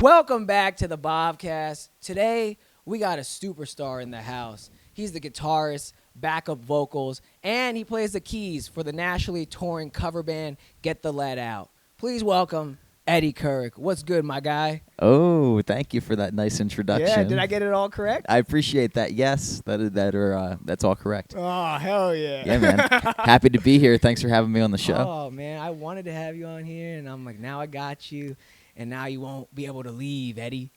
Welcome back to the Bhav Cast. Today, we got a superstar in the house. He's the guitarist, backup vocals, and he plays the keys for the nationally touring cover band Get the Lead Out. Please welcome Eddie Kurek. What's good, my guy? Oh, thank you for that nice introduction. Yeah, did I get it all correct? I appreciate that. Yes, that's all correct. Oh, hell yeah. Yeah, man. Happy to be here. Thanks for having me on the show. Oh, man, I wanted to have you on here, and I'm like, now I got you, and now you won't be able to leave, Eddie.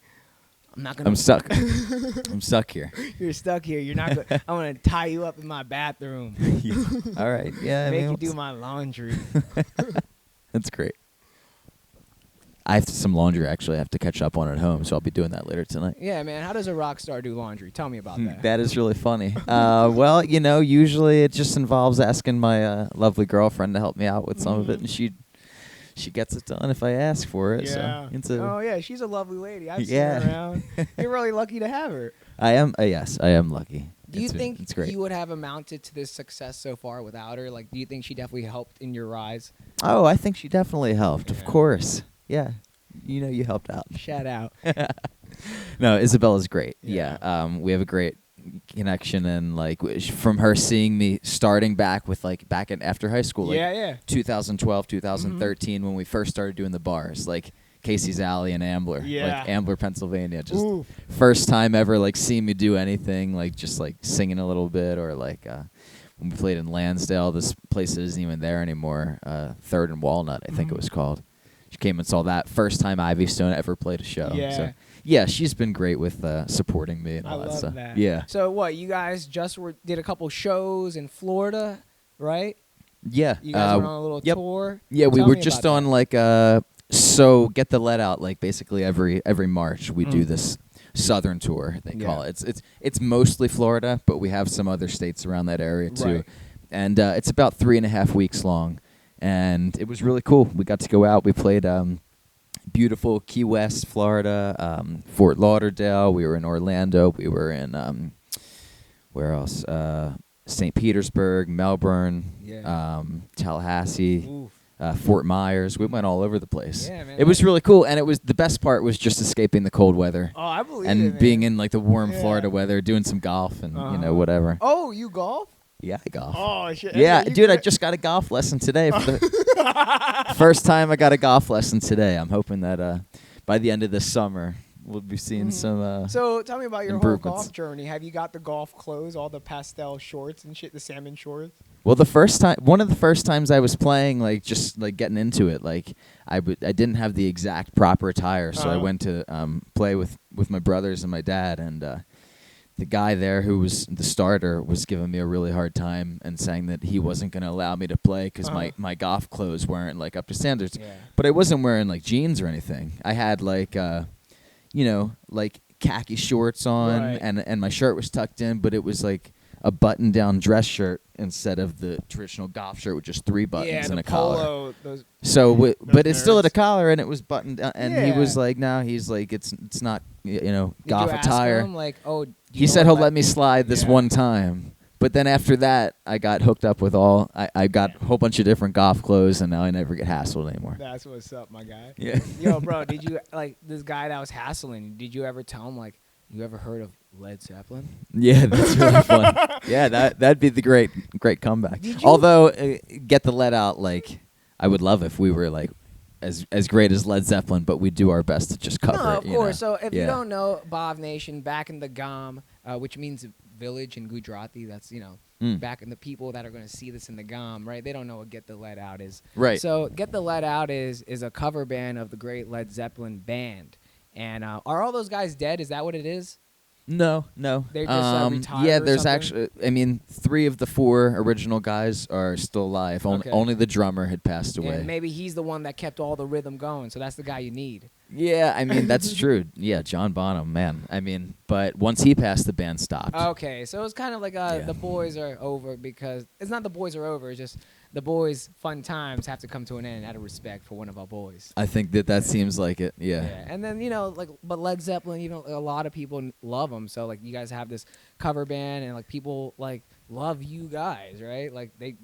I'm stuck. I'm stuck here. You're stuck here. You're not. I'm gonna tie you up in my bathroom. All right. Yeah. Make you do my laundry. That's great. I have some laundry actually I have to catch up on at home, so I'll be doing that later tonight. Yeah, man. How does a rock star do laundry? Tell me about that. That is really funny. Well, usually it just involves asking my lovely girlfriend to help me out with some of it, and she gets it done if I ask for it. Yeah. So oh yeah, she's a lovely lady. I've seen her around. You're really lucky to have her. I am. Yes, I am lucky. Do you think it's great. you would have amounted to this success so far without her? Like, do you think she definitely helped in your rise? Oh, I think she definitely helped. Yeah. Of course. Yeah. You helped out. Shout out. No, Isabella's great. Yeah. Yeah. We have a great connection, and from her seeing me starting back after high school, 2012, 2013, when we first started doing the bars, like Casey's Alley and Ambler, like Ambler, Pennsylvania. Just first time ever seeing me do anything, just singing a little bit, or when we played in Lansdale, this place that isn't even there anymore, Third and Walnut, I think it was called. She came and saw that first time Ivy Stone ever played a show. Yeah. So, yeah, she's been great with supporting me and all that stuff. That. Yeah. So what? You guys just did a couple shows in Florida, right? Yeah. You guys went on a little tour. Yeah, we Tell were me just about on so Get the Lead Out, basically every March we do this Southern tour, they call it. It's mostly Florida, but we have some other states around that area too. Right. And it's about 3.5 weeks long. And it was really cool. We got to go out. We played beautiful Key West, Florida, Fort Lauderdale. We were in Orlando. We were in, where else? St. Petersburg, Melbourne, Tallahassee, Fort Myers. We went all over the place. Yeah, man. It was really cool. And the best part was just escaping the cold weather. Oh, I believe it, and man. being in the warm Florida weather, doing some golf and, whatever. Oh, you golf? Yeah, I golf. Oh, shit. Yeah, dude, I just got a golf lesson today. For the first time I got a golf lesson today. I'm hoping that by the end of this summer, we'll be seeing some So tell me about your whole improvements. golf journey. Have you got the golf clothes, all the pastel shorts and shit, the salmon shorts? Well, one of the first times I was playing, getting into it, I didn't have the exact proper attire, so I went to play with my brothers and my dad, and the guy there who was the starter was giving me a really hard time and saying that he wasn't going to allow me to play because my golf clothes weren't up to standards. Yeah. But I wasn't wearing jeans or anything. I had khaki shorts on, Right. and my shirt was tucked in, but it was a button-down dress shirt instead of the traditional golf shirt with just 3 buttons and a collar. Those But it still had a nerds. collar, and it was buttoned down, and he was Yeah. no, he's it's not Did golf you ask attire. him, He said he'll let me slide this Yeah. one time. But then after that, I got hooked up with I got a whole bunch of different golf clothes, and now I never get hassled anymore. That's what's up, my guy. Yeah. Yo, bro, did you this guy that was hassling? Did you ever tell him you ever heard of Led Zeppelin? Yeah, that's really fun. Yeah, that'd be the great comeback. Did you- Although Get the Let Out, I would love if we were as great as Led Zeppelin, but we do our best to just cover No, it. of course. So if you Yeah. don't know Bhav Nation, back in the Gam, which means village in Gujarati, that's back in the people that are going to see this in the Gam, right? They don't know what Get the Let Out is. Right. So Get the Let Out is a cover band of the great Led Zeppelin band. And are all those guys dead? Is that what it is? No. They're just retired Yeah, or there's something? actually, 3 of the 4 original guys are still alive. Okay. Only the drummer had passed away. And maybe he's the one that kept all the rhythm going, so that's the guy you need. Yeah, that's true. Yeah, John Bonham, man. But once he passed, the band stopped. Okay, so it's kind of like the boys are over because it's not the boys are over. It's just the boys' fun times have to come to an end out of respect for one of our boys. I think that seems like it. Yeah. And then but Led Zeppelin, a lot of people love them. So like you guys have this cover band, and like people like love you guys, right? Like they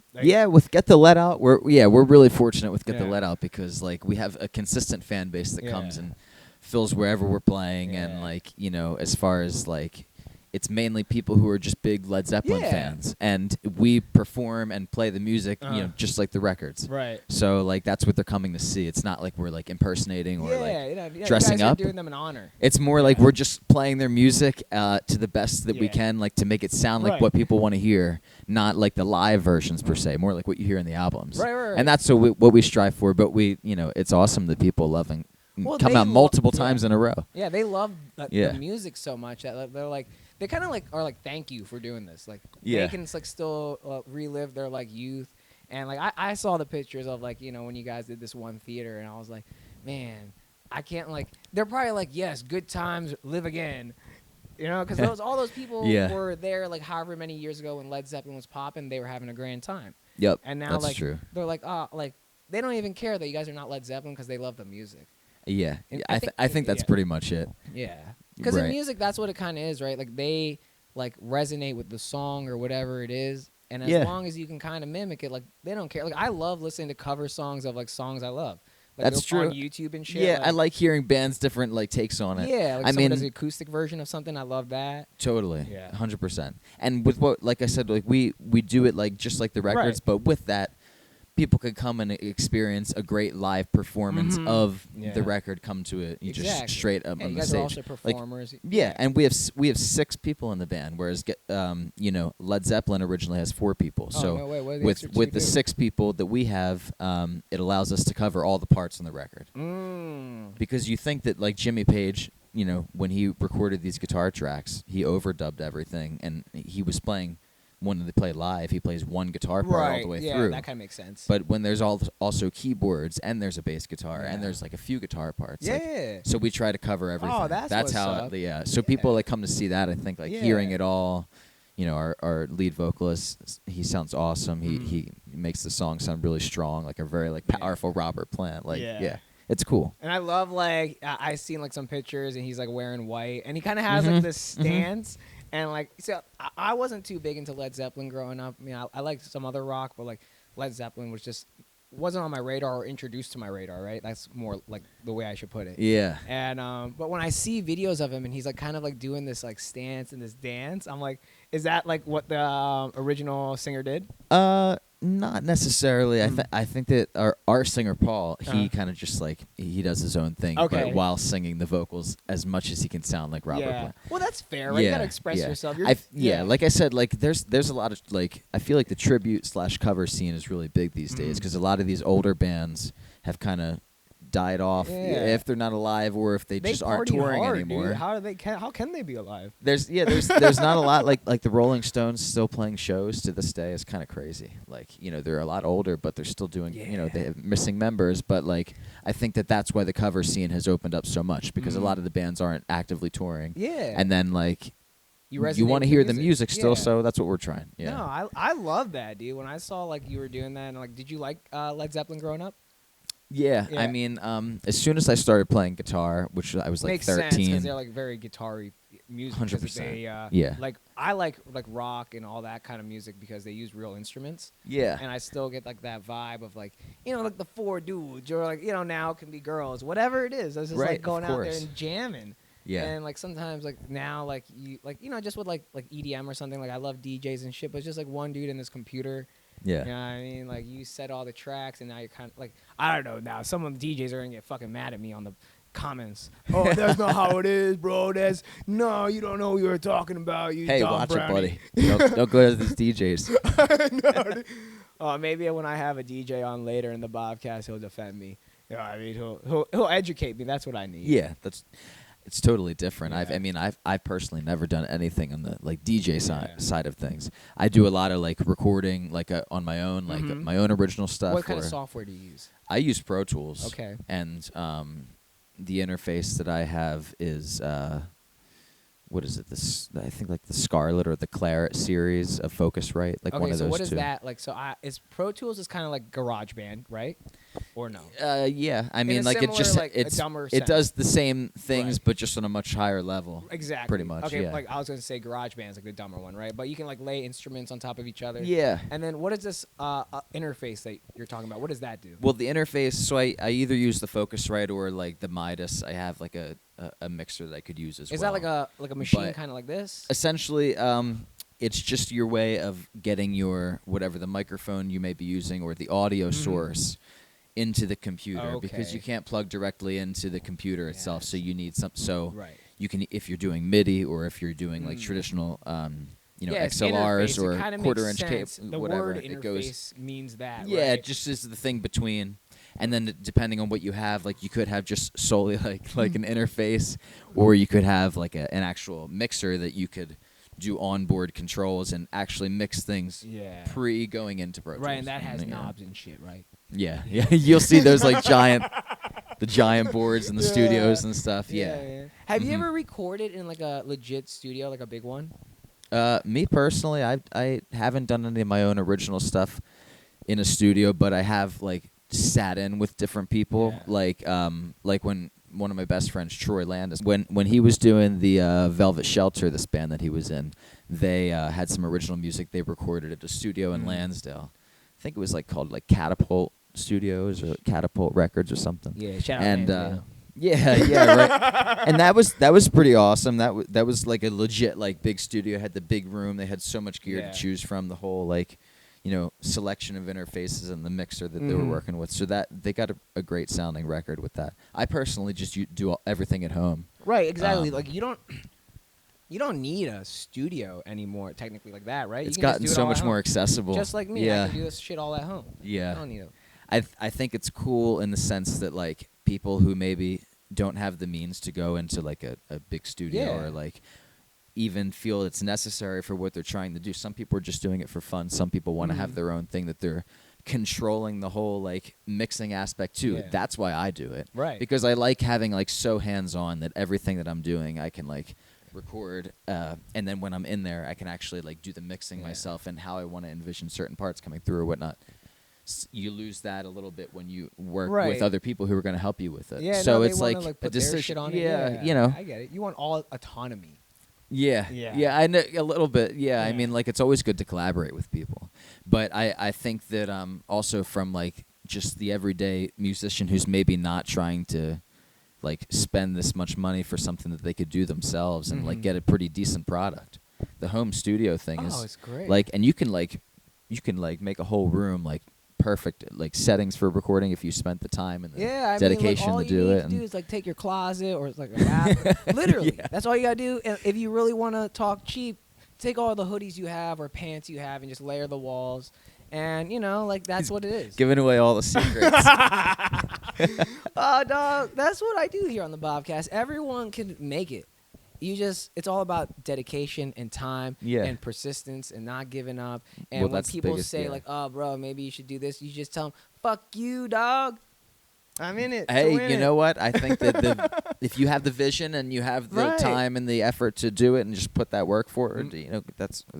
with Get the Let Out, we're really fortunate with Get the Let Out because like we have a consistent fan base that comes and fills wherever we're playing, and like as far as like. It's mainly people who are just big Led Zeppelin fans, and we perform and play the music, just like the records. Right. So like that's what they're coming to see. It's not like we're like impersonating or dressing you guys up. Are doing them an honor. It's more like we're just playing their music to the best that we can, like to make it sound like what people want to hear, not like the live versions per se. More like what you hear in the albums. Right. And that's what we strive for. But it's awesome that people loving. Come out multiple times in a row. Yeah, they love the music so much that they're like. They kind of like are like thank you for doing this. Like they can like still relive their like youth, and like I saw the pictures of like when you guys did this one theater, and I was like, man, I can't like. They're probably like, yes, good times, live again, because all those people were there like however many years ago when Led Zeppelin was popping, they were having a grand time. Yep, and now that's like true. They're like like they don't even care that you guys are not Led Zeppelin because they love the music. Yeah, I think that's pretty much it. Yeah. Because in music, that's what it kind of is, right? Like they like resonate with the song or whatever it is, and as long as you can kind of mimic it, like they don't care. Like I love listening to cover songs of like songs I love. Like, that's true. On YouTube and shit. Yeah, like, I like hearing bands' different like takes on it. Yeah, like someone does an acoustic version of something. I love that. Totally. Yeah. 100%. And with what, like I said, like we do it like just like the records, but with that. People could come and experience a great live performance of the record. Come to it, just straight up on you the guys stage. Are also performers. Like, and we have 6 people in the band, whereas Led Zeppelin originally has 4 people. Oh, so no way. with the 6 people that we have, it allows us to cover all the parts on the record. Because you think that like Jimmy Page, when he recorded these guitar tracks, he overdubbed everything, and he was playing. When they play live, he plays one guitar part all the way through. Yeah, that kind of makes sense. But when there's also keyboards and there's a bass guitar and there's like a few guitar parts. Yeah. So we try to cover everything. Oh, that's how. up. So people that come to see that, I think, like hearing it all. Our lead vocalist, he sounds awesome. He makes the song sound really strong, like a very like powerful Robert Plant. Like it's cool. And I love like I seen like some pictures and he's like wearing white and he kind of has like this stance. And like, so I wasn't too big into Led Zeppelin growing up. I mean, I liked some other rock, but like Led Zeppelin wasn't on my radar or introduced to my radar, right? That's more like the way I should put it. Yeah. And but when I see videos of him and he's like kind of like doing this like stance and this dance, I'm like, is that like what the original singer did? Not necessarily. I think that our singer Paul, he kind of just like he does his own thing, but while singing the vocals as much as he can sound like Robert Plant. Well, that's fair, right? You gotta express yourself. Like I said, like there's a lot of like I feel like the tribute / cover scene is really big these days because a lot of these older bands have kind of died off if they're not alive or if they just aren't touring anymore. Dude. How can they be alive? There's not a lot like the Rolling Stones still playing shows to this day is kind of crazy. Like they're a lot older but they're still doing they have missing members, but like I think that's why the cover scene has opened up so much because a lot of the bands aren't actively touring. Yeah. And then like you want to hear the music still, so that's what we're trying. Yeah. No, I love that, dude. When I saw like you were doing that and like did you like Led Zeppelin growing up? Yeah, I mean, as soon as I started playing guitar, which I was like Makes 13, sense because they're like very guitar-y music. 100%. Like I like rock and all that kind of music because they use real instruments. Yeah. And I still get like that vibe of like like the 4 dudes or like now it can be girls, whatever it is. I was just like going out there and jamming. Yeah. And like sometimes like now like you just with like EDM or something, like I love DJs and shit, but it's just like one dude in this computer. Yeah. You know what I mean? Like you set all the tracks and now you're kind of like I don't know now. Some of the DJs are gonna get fucking mad at me on the comments. Oh, that's not how it is, bro. No, you don't know what you were talking about. You hey, dumb watch brownie. it, buddy. Don't go to these DJs. No, maybe when I have a DJ on later in the Bhav Cast, he'll defend me. You know what I mean? He'll educate me. That's what I need. Yeah, it's totally different. Yeah. I've personally never done anything on the like DJ side of things. I do a lot of like recording like on my own, like my own original stuff. What kind of software do you use? I use Pro Tools. Okay. And the interface that I have is what is it? This I think like the Scarlet or the Claret series of Focusrite, like one of those two. Okay, so what is that like? So is Pro Tools is kind of like GarageBand, right? Or no? Yeah, I mean, In a like it just similar, like, it's a dumber it does the same things, Right. but just on a much higher level. Exactly. Pretty much. Okay, Yeah. like I was gonna say GarageBand's like the dumber one, right? But you can like lay instruments on top of each other. Yeah. And then what is this interface that you're talking about? What does that do? Well, the interface. So I either use the Focusrite or like the Midas. I have like a mixer that I could use as well. Is that like a machine But kind of like this? essentially, it's just your way of getting your whatever the microphone you may be using or the audio source into the computer, because Okay. you can't plug directly into the computer itself. So Yes. you need some. So Right. you can, if you're doing MIDI or if you're doing like traditional, Yes, XLRs interface, or it kinda makes quarter-inch sense. cable, The whatever. word It goes. interface means that. Yeah, right? it just is the thing between, and then depending on what you have, like you could have just solely like an interface, or you could have like an actual mixer that you could do onboard controls and actually mix things Yeah. pre going into Pro Tools. Right, and that has you know. knobs and shit, right? Yeah, yeah. You'll see those like the giant boards in the Yeah. studios and stuff. Yeah. Have you ever recorded in like a legit studio, like a big one? Me personally, I haven't done any of my own original stuff in a studio, but I have like sat in with different people, Yeah. like when one of my best friends, Troy Landis, when he was doing the Velvet Shelter, this band that he was in, they had some original music they recorded at a studio in Lansdale. I think it was like called like Catapult Studios or Catapult Records or something. Yeah, shout out And Lansdale. yeah, right. And that was pretty awesome. That was like a legit like big studio. Had the big room. They had so much gear Yeah. to choose from. The whole like, selection of interfaces and the mixer that they were working with. So that they got a great sounding record with that. I personally just do everything at home. Right, exactly. Like you don't need a studio anymore, technically, like that, right? It's You can just gotten do it so all at much more home. accessible. Just like me, Yeah. I can do this shit all at home. Yeah. I don't need it. I think it's cool in the sense that like people who maybe don't have the means to go into like a big studio Yeah. or like even feel it's necessary for what they're trying to do. Some people are just doing it for fun. Some people want to have their own thing that they're controlling the whole like mixing aspect too. Yeah. That's why I do it. Right. Because I like having like so hands-on that everything that I'm doing I can like record and then when I'm in there I can actually like do the mixing myself and how I want to envision certain parts coming through or whatnot. You lose that a little bit when you work with other people who are going to help you with it. Yeah, so no, it's they wanna, like put a their decision. shit on it. Yeah, I get it. You want all autonomy. Yeah. I know a little bit. Yeah, I mean, like it's always good to collaborate with people, but I think that also from like just the everyday musician who's maybe not trying to like spend this much money for something that they could do themselves and like get a pretty decent product. The home studio thing is it's great. like, and you can make a whole room like perfect like settings for recording if you spent the time and the dedication all to you do need it. to do is like take your closet or like a bath. Literally, that's all you gotta do. And if you really want to talk cheap, take all the hoodies you have or pants you have and just layer the walls. And like that's what it is. Giving away all the secrets. Oh, dog, that's what I do here on the Bobcast. Everyone can make it. It's all about dedication and time and persistence and not giving up. And when that's the people biggest, say like, "Oh, bro, maybe you should do this," you just tell them, "Fuck you, dog. I'm in it." Hey, you know what? I think that if you have the vision and you have the time and the effort to do it and just put that work forward, if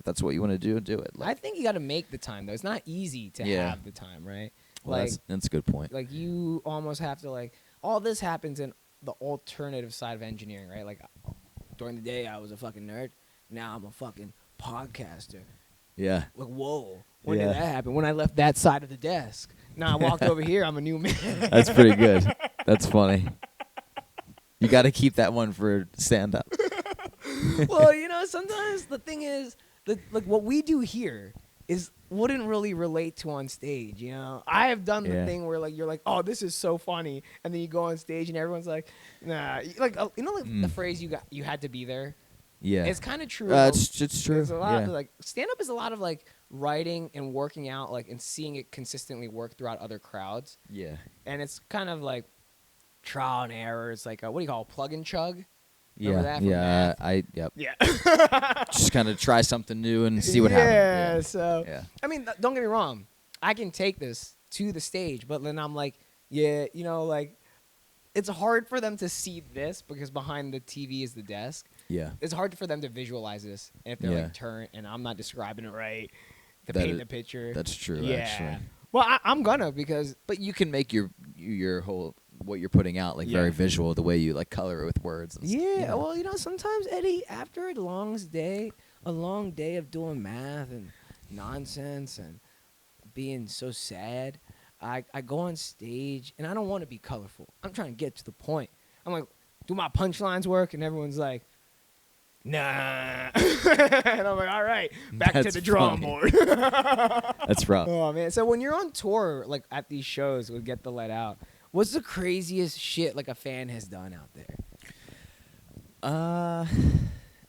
that's what you want to do it. I think you got to make the time though. It's not easy to have the time, right? Well, that's a good point. Like you almost have to like all this happens in the alternative side of engineering, right? Like during the day I was a fucking nerd. Now I'm a fucking podcaster. Yeah. Like whoa, when did that happen? When I left that side of the desk. Now I walked over here. I'm a new man. That's pretty good. That's funny. You got to keep that one for stand up. Well, sometimes the thing is like what we do here wouldn't really relate to on stage. I have done the thing where like you're like, oh, this is so funny, and then you go on stage and everyone's like, nah, like the phrase you had to be there. Yeah, it's kind of true. It's true. There's a lot of like stand up is a lot of like writing and working out like and seeing it consistently work throughout other crowds. Yeah, and it's kind of like trial and error. It's like what do you call it? Plug and chug. Remember that from math? Yeah. Just kind of try something new and see what happens. Yeah. So I mean, don't get me wrong. I can take this to the stage, but then I'm like, like it's hard for them to see this because behind the TV is the desk. Yeah. It's hard for them to visualize this. And if they're like turn, and I'm not describing it right, to paint the picture. That's true, yeah. actually. Well, I'm gonna because. But you can make your whole what you're putting out like very visual, the way you like color it with words. And yeah. you know. Well, sometimes Eddie, after a long day of doing math and nonsense and being so sad, I go on stage and I don't want to be colorful. I'm trying to get to the point. I'm like, do my punchlines work? And everyone's like, nah. And I'm like, all right, back to the drawing board. That's rough. Oh, man. So when you're on tour, like at these shows with Get the Let Out, what's the craziest shit like a fan has done out there?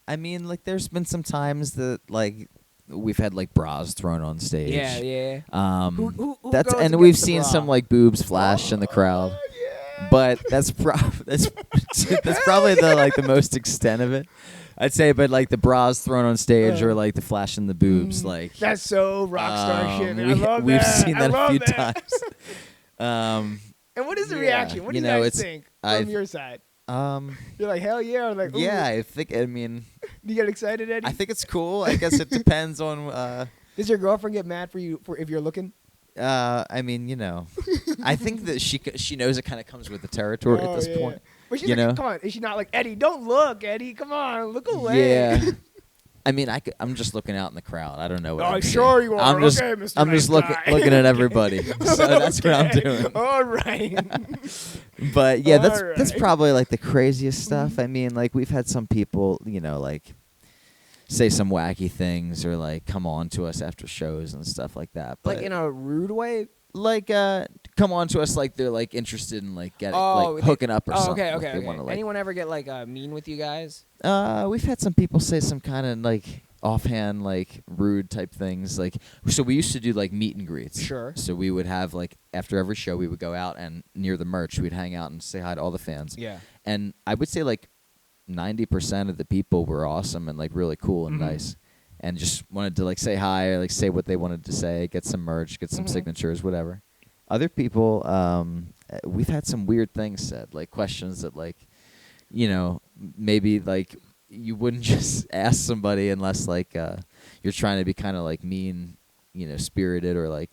I mean, like there's been some times that like we've had like bras thrown on stage. Yeah, yeah. Who that's goes and we've against the seen bra? some like boobs flash in the crowd. Yeah. But that's that's probably the most extent of it. I'd say, but like the bras thrown on stage or like the flashing the boobs, like that's so rock star shit. Man. I love we've that. seen that a few that. times. And what is the reaction? What do you guys think from your side? You're like, hell yeah, or like, ooh. Yeah, I mean, do you get excited, Eddie? I think it's cool. I guess it depends on. Does your girlfriend get mad for you for if you're looking? I mean, I think that she knows it kind of comes with the territory at this point. But she's like, come on, is she not like, Eddie, don't look, Eddie, come on, look away. Yeah. I mean, I'm just looking out in the crowd. I don't know what I'm sure saying. you are. I'm just, okay, Mr. I'm just looking at everybody. So that's what I'm doing. All right. But yeah, that's probably like the craziest stuff. I mean, like we've had some people, like say some wacky things or like come on to us after shows and stuff like that. But like in a rude way? Like come on to us like they're like interested in like getting hooking up or something. Okay. Wanna, like, anyone ever get like mean with you guys? We've had some people say some kind of like offhand like rude type things. Like so we used to do like meet and greets. Sure. So we would have like after every show we would go out and near the merch we'd hang out and say hi to all the fans. Yeah. And I would say like 90% of the people were awesome and like really cool and nice. And just wanted to like say hi or like say what they wanted to say, get some merch, get some signatures, whatever. Other people, we've had some weird things said, like questions that like, maybe like you wouldn't just ask somebody unless like you're trying to be kind of like mean, spirited or like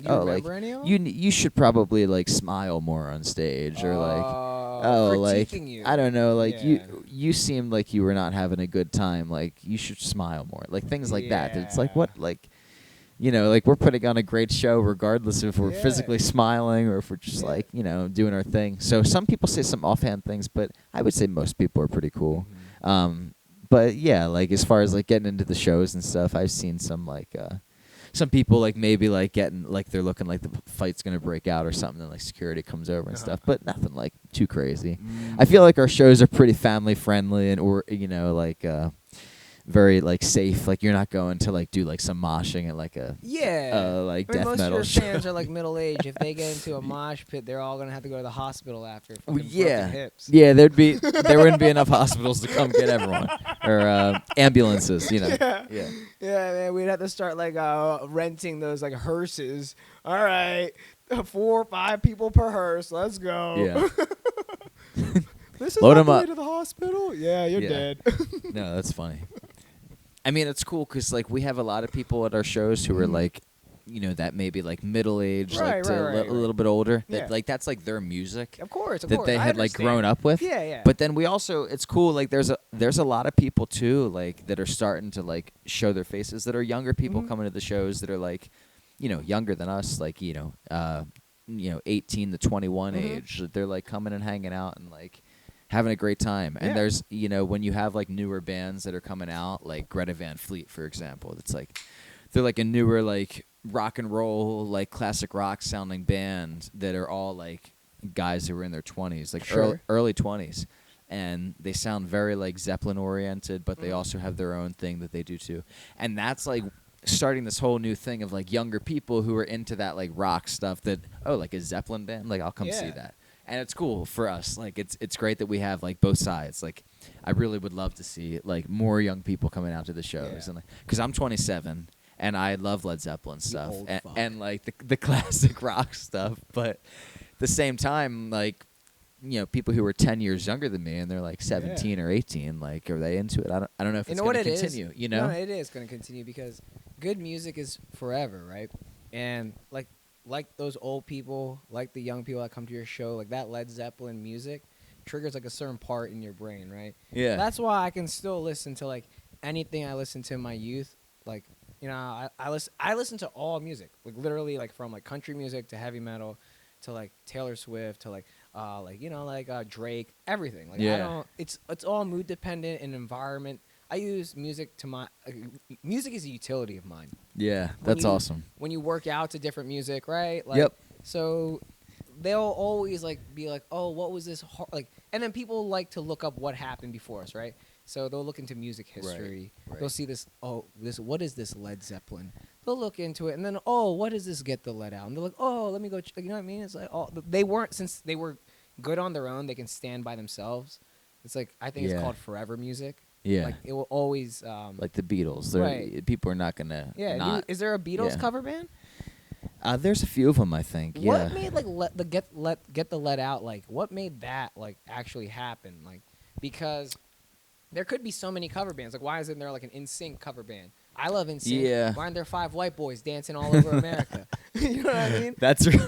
you should probably like smile more on stage or like like you. I don't know, like you seemed like you were not having a good time, like you should smile more, like things like that. It's like what, like like we're putting on a great show regardless if we're physically smiling or if we're just like doing our thing. So some people say some offhand things, but I would say most people are pretty cool. But yeah, like as far as like getting into the shows and stuff, I've seen some like some people like maybe like getting like they're looking like the fight's gonna break out or something, and like security comes over and stuff, but nothing like too crazy. I feel like our shows are pretty family friendly and or like very like safe. Like you're not going to like do like some moshing at like a like death most metal of your show. fans are like middle aged. If they get into a mosh pit, they're all gonna have to go to the hospital after. Broken hips. Yeah, there wouldn't be enough hospitals to come get everyone or ambulances. Yeah, man, we'd have to start like renting those like hearses. All right, 4 or 5 people per hearse. Let's go. Yeah. This is Load not them the up. way to the hospital. Yeah, you're dead. No, that's funny. I mean, it's cool because like we have a lot of people at our shows who are like, that maybe like middle aged, like a little bit older. That like that's like their music. Of course, that they had like grown up with. Yeah. But then we also, it's cool. Like there's a lot of people too, like that are starting to like show their faces. That are younger people coming to the shows that are like, younger than us. Like 18 to 21 age. They're like coming and hanging out and like having a great time. And there's, when you have like newer bands that are coming out, like Greta Van Fleet, for example, it's like they're like a newer like rock and roll, like classic rock sounding band that are all like guys who were in their 20s, like early 20s. And they sound very like Zeppelin oriented, but they also have their own thing that they do too. And that's like starting this whole new thing of like younger people who are into that like rock stuff that, like a Zeppelin band, like I'll come see that. And it's cool for us. Like it's great that we have like both sides. Like I really would love to see like more young people coming out to the shows, and like because I'm 27 and I love Led Zeppelin stuff and like the classic rock stuff. But at the same time, like people who were 10 years younger than me and they're like 17 or 18. Like, are they into it? I don't know if it's going to continue. You know, no, it is going to continue because good music is forever, right? And like those old people, like the young people that come to your show, like that Led Zeppelin music triggers like a certain part in your brain, right? Yeah. That's why I can still listen to like anything I listened to in my youth. Like, I listen to all music, like literally like from like country music to heavy metal to like Taylor Swift to like Drake, everything. Like it's all mood dependent and environment. I use music to music is a utility of mine. Yeah, that's awesome. When you work out to different music, right? Like, yep. So they'll always like be like, oh, what was this like? And then people like to look up what happened before us, right? So they'll look into music history. Right. They'll see this. Oh, what is this Led Zeppelin? They'll look into it, and then what does this Get the Lead Out? And they're like, oh, let me go. You know what I mean? It's like since they were good on their own, they can stand by themselves. It's like I think it's called forever music. Yeah, like it will always like the Beatles. Right. People are not gonna. Yeah. Is there a Beatles cover band? There's a few of them, I think. What made like Get the Lead Out? Like what made that like actually happen? Like because there could be so many cover bands. Like why isn't there like an NSYNC cover band? I love NSYNC. Yeah. Why aren't there 5 white boys dancing all over America? You know what I mean? That's a good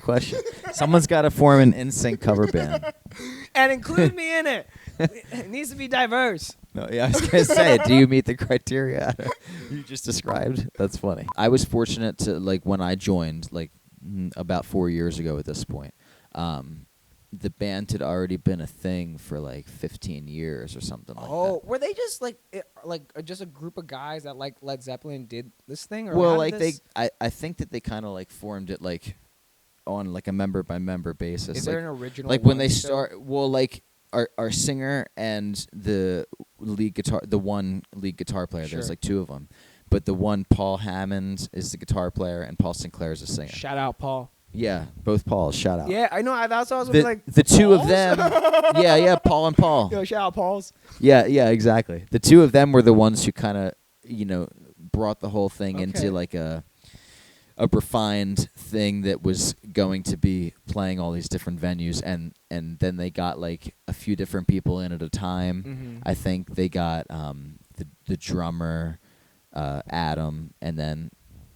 question. Someone's got to form an NSYNC cover band and include me in it. It needs to be diverse. No, yeah, I was gonna say, do you meet the criteria you just described? That's funny. I was fortunate to when I joined about 4 years ago at this point. The band had already been a thing for 15 years or something like that. Oh, were they just just a group of guys that like Led Zeppelin did this thing? Or well, I think that they kind of formed it on a member by member basis. Is there an original? When they start, our singer and the one lead guitar player. Sure. There's 2 of them, but the one Paul Hammond is the guitar player and Paul Sinclair is the singer. Shout out Paul. Yeah, both Pauls. Shout out. Yeah, I know. That's what I was gonna be like. The 2 of them. yeah, Paul and Paul. Yo, shout out Pauls. Yeah, exactly. The 2 of them were the ones who kind of, brought the whole thing into a refined thing that was going to be playing all these different venues, and then they got a few different people in at a time. Mm-hmm. I think they got the drummer, Adam, and then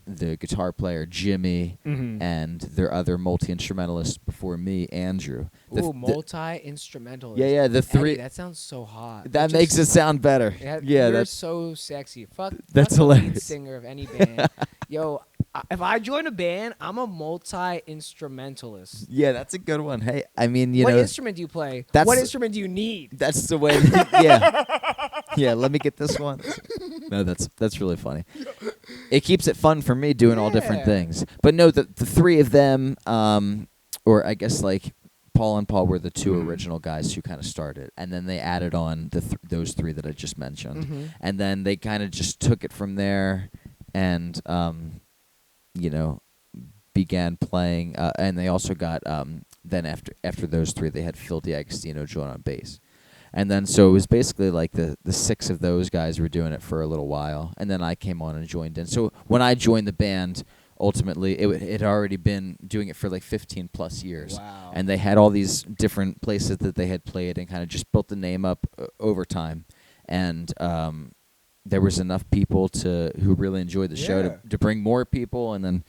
the guitar player Jimmy, and their other multi-instrumentalist before me, Andrew. Multi-instrumentalist. Yeah, the 3. Eddie, that sounds so hot. That makes it sound better. Yeah, that's so sexy. That's hilarious. The lead singer of any band. Yo, if I join a band, I'm a multi-instrumentalist. Yeah, that's a good one. Hey, I mean, what instrument do you play? What instrument do you need? That's the way. Yeah, let me get this one. No, that's really funny. It keeps it fun for me doing all different things. But no, the 3 of them, or I guess Paul and Paul were the 2 original guys who kind of started, and then they added on those 3 that I just mentioned, and then they kind of just took it from there, and began playing, and they also got then after those 3, they had Phil D'Agostino join on bass. And then so it was basically the 6 of those guys were doing it for a little while, and then I came on and joined in. So when I joined the band, ultimately it had already been doing it for 15 plus years. Wow. And they had all these different places that they had played and kind of just built the name up over time. And there was enough people who really enjoyed the show to bring more people, and then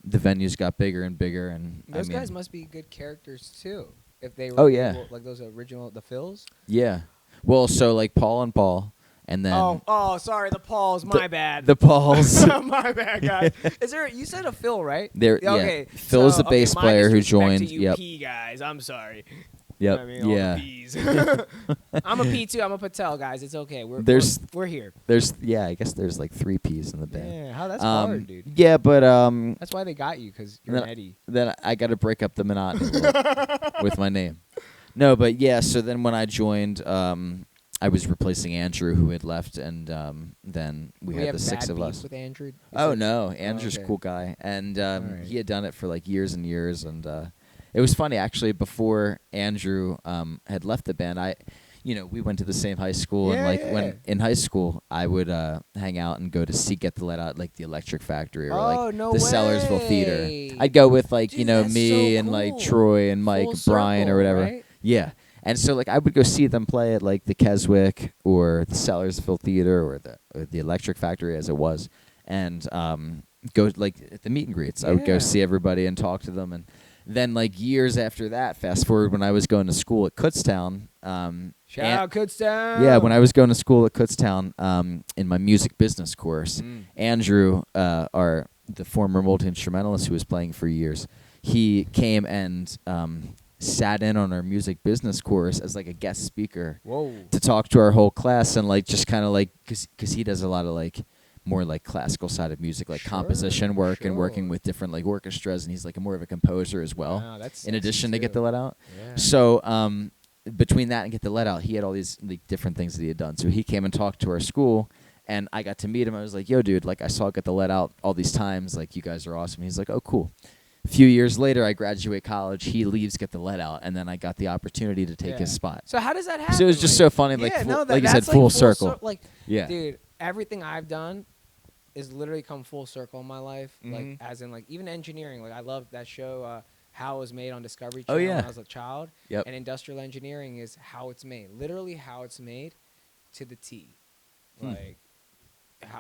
the venues got bigger and bigger. And those guys must be good characters too. If they were those original, the Phils? Yeah. Well, so Paul and Paul, and then... Oh, sorry, the Pauls, my bad. The Pauls. My bad, guys. Is there, you said a Phil, right? Okay. Phil is the bass player who joined. To you P guys, I'm sorry. Yep. You know what I mean? I'm a P too. I'm a Patel, guys. It's okay. We're here. I guess there's 3 P's in the band. Yeah, how that's hard, dude. Yeah, but that's why they got you, because you're an Eddie. Then I got to break up the monotony with my name. No, but yeah. So then when I joined, I was replacing Andrew, who had left, and then we had the 6 of us. With Andrew? No, Andrew's a cool guy, and he had done it for years and years, and. It was funny, actually, before Andrew had left the band, we went to the same high school, and like when in high school, I would hang out and go to get the let out like the Electric Factory or like the Sellersville Theater. I'd go with like me so and cool. like Troy and Mike, Brian or whatever. Right? Yeah. And so like I would go see them play at like the Keswick or the Sellersville Theater or the Electric Factory as it was, and go like at the meet and greets. I would go see everybody and talk to them, and then like years after that, fast forward when I was going to school at Kutztown. Shout out Kutztown. Yeah, when I was going to school at Kutztown, in my music business course, Andrew, the former multi-instrumentalist who was playing for years, he came and sat in on our music business course as like a guest speaker to talk to our whole class, and like just kind of like because he does a lot of like more like classical side of music, like composition work and working with different like orchestras, and he's like more of a composer as well. Wow, that's in addition to too. Get the Let Out. Yeah. So between that and Get the Let Out, he had all these like different things that he had done. So he came and talked to our school, and I got to meet him. I was like, "Yo, dude, like I saw Get the Let Out all these times. Like you guys are awesome." He's like, "Oh, cool." A few years later, I graduate college. He leaves Get the Let Out, and then I got the opportunity to take his spot. So how does that happen? So it was just so funny, like like you said, full circle. Dude, everything I've done is literally come full circle in my life. Like as in like even engineering. Like I loved that show, How It Was Made on Discovery Channel when I was a child. Yep. And industrial engineering is how it's made, literally how it's made to the T. Like.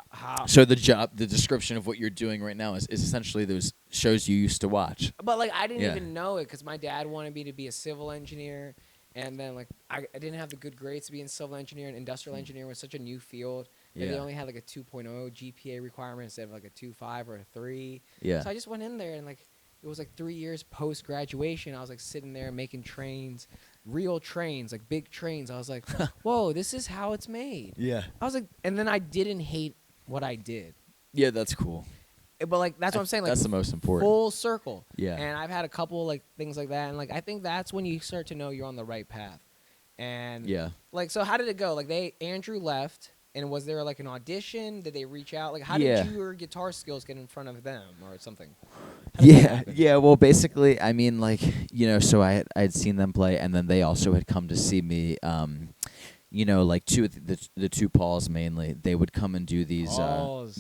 How so the description of what you're doing right now is essentially those shows you used to watch. But like I didn't even know it because my dad wanted me to be a civil engineer, and then like I didn't have the good grades to be in civil engineering. Industrial engineering was such a new field. And they only had like a 2.0 GPA requirement instead of like a 2.5 or a 3. Yeah. So I just went in there, and like it was like 3 years post graduation. I was like sitting there making trains, real trains, like big trains. I was like, whoa, this is how it's made. Yeah. I was like, and then I didn't hate what I did. Yeah, that's cool. But like that's what I'm saying. Like that's the most important. Full circle. Yeah. And I've had a couple like things like that, and like I think that's when you start to know you're on the right path. And like so, how did it go? Like Andrew left, and was there like an audition? Did they reach out? Like how did your guitar skills get in front of them or something? Yeah. Well, basically, I mean, like so I had seen them play, and then they also had come to see me. Like the two Pauls mainly, they would come and do these.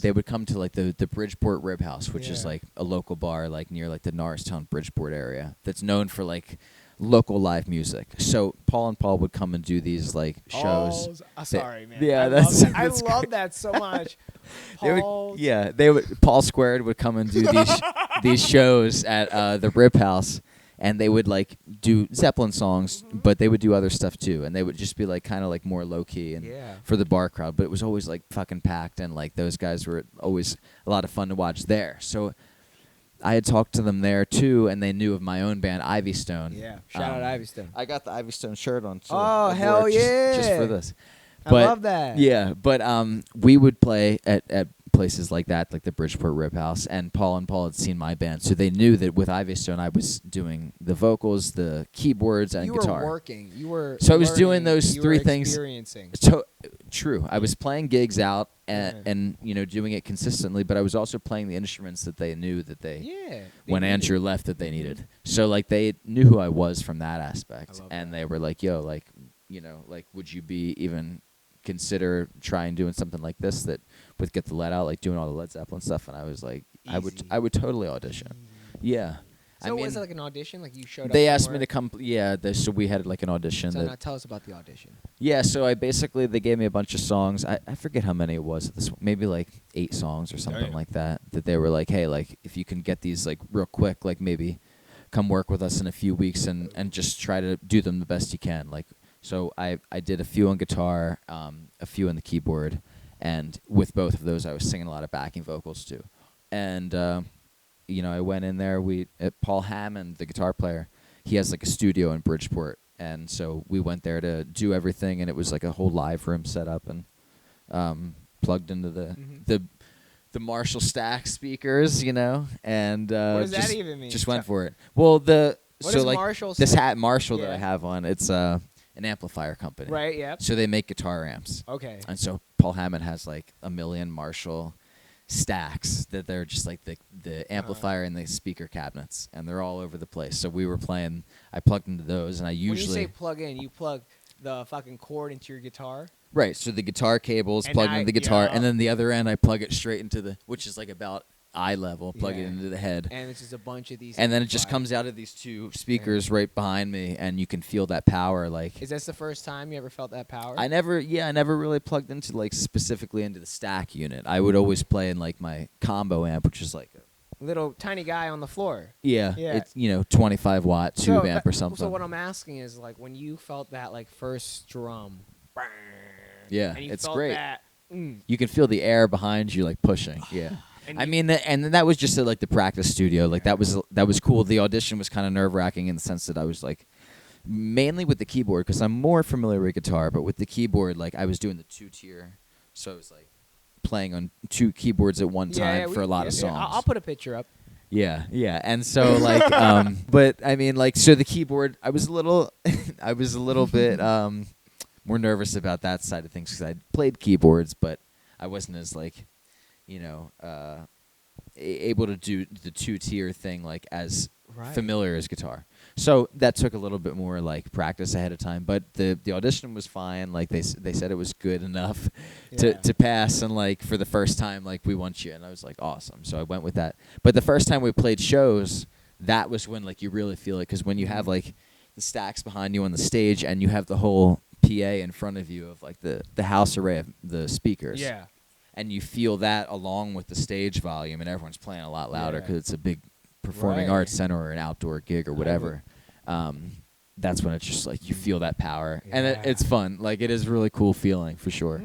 They would come to like the Bridgeport Rib House, which is like a local bar like near like the Norristown Bridgeport area that's known for like local live music. So Paul and Paul would come and do these like shows. Sorry, man. Yeah, I love that so much. Paul Squared would come and do these shows at the Rib House. And they would like do Zeppelin songs, but they would do other stuff too. And they would just be like kind of like more low key and for the bar crowd. But it was always like fucking packed, and like those guys were always a lot of fun to watch there. So I had talked to them there too, and they knew of my own band, Ivy Stone. Yeah, shout out Ivy Stone. I got the Ivy Stone shirt on too. Oh hell yeah! Just for this. I love that. Yeah, but we would play at places like that, like the Bridgeport Rib House, and Paul had seen my band, so they knew that with Ivy Stone I was doing the vocals, the keyboards, and guitar. You were working. You were. So I was doing those three things. Experiencing. True. I was playing gigs out and doing it consistently, but I was also playing the instruments that they knew that when Andrew left that they needed. So like they knew who I was from that aspect, and they were like, "Yo, like like would you be even consider trying doing something like this that with Get the Let Out, like doing all the Led Zeppelin stuff?" And I was like, Easy. I would totally audition. Yeah. So was it like an audition? Like you showed up? They asked me to come. Yeah. So we had like an audition. So now tell us about the audition. Yeah. So they gave me a bunch of songs. I forget how many it was. Maybe like 8 songs or something like that. That they were like, hey, like if you can get these like real quick, like maybe come work with us in a few weeks and just try to do them the best you can. Like. So I did a few on guitar, a few on the keyboard, and with both of those I was singing a lot of backing vocals too. And I went in there. Paul Hammond, the guitar player, he has like a studio in Bridgeport, and so we went there to do everything, and it was like a whole live room set up and plugged into the Marshall Stack speakers, and what does that even mean? Just went for it. Well, Marshall this hat Marshall that I have on, it's an amplifier company. Right, yeah. So they make guitar amps. Okay. And so Paul Hammond has like 1 million Marshall stacks that they're just like the amplifier and the speaker cabinets, and they're all over the place. So we were playing, I plugged into those, and I usually... When you say plug in, you plug the fucking cord into your guitar. Right. So the guitar cable is plugged into the guitar, and then the other end I plug it straight into which is like about eye level, plug it into the head. And it's just a bunch of these. And then it just comes out of these two speakers right behind me, and you can feel that power. Like, is this the first time you ever felt that power? I never really plugged into like specifically into the stack unit. I would always play in like my combo amp, which is like a little tiny guy on the floor. Yeah. It's 25 watt tube amp or something. So what I'm asking is like when you felt that like first strum. Yeah, and you it's felt great. That, you can feel the air behind you like pushing. Yeah. I mean, and that was just at, like the practice studio. Like that was cool. The audition was kind of nerve-wracking in the sense that I was like, mainly with the keyboard because I'm more familiar with guitar, but with the keyboard, like I was doing the 2-tier, so I was like playing on 2 keyboards at one time for a lot of songs. I'll put a picture up. Yeah, and so like, but I mean, like, so the keyboard, I was a little bit more nervous about that side of things because I played keyboards, but I wasn't as like, able to do the 2-tier thing like as familiar as guitar. So that took a little bit more like practice ahead of time. But the audition was fine. Like they said it was good enough to pass. And like for the first time, like we want you. And I was like, awesome. So I went with that. But the first time we played shows, that was when like you really feel it because when you have like the stacks behind you on the stage and you have the whole PA in front of you of like the house array of the speakers. Yeah. And you feel that along with the stage volume, and everyone's playing a lot louder because it's a big performing arts center or an outdoor gig or whatever. That's when it's just like you feel that power, and it's fun. Like it is a really cool feeling for sure.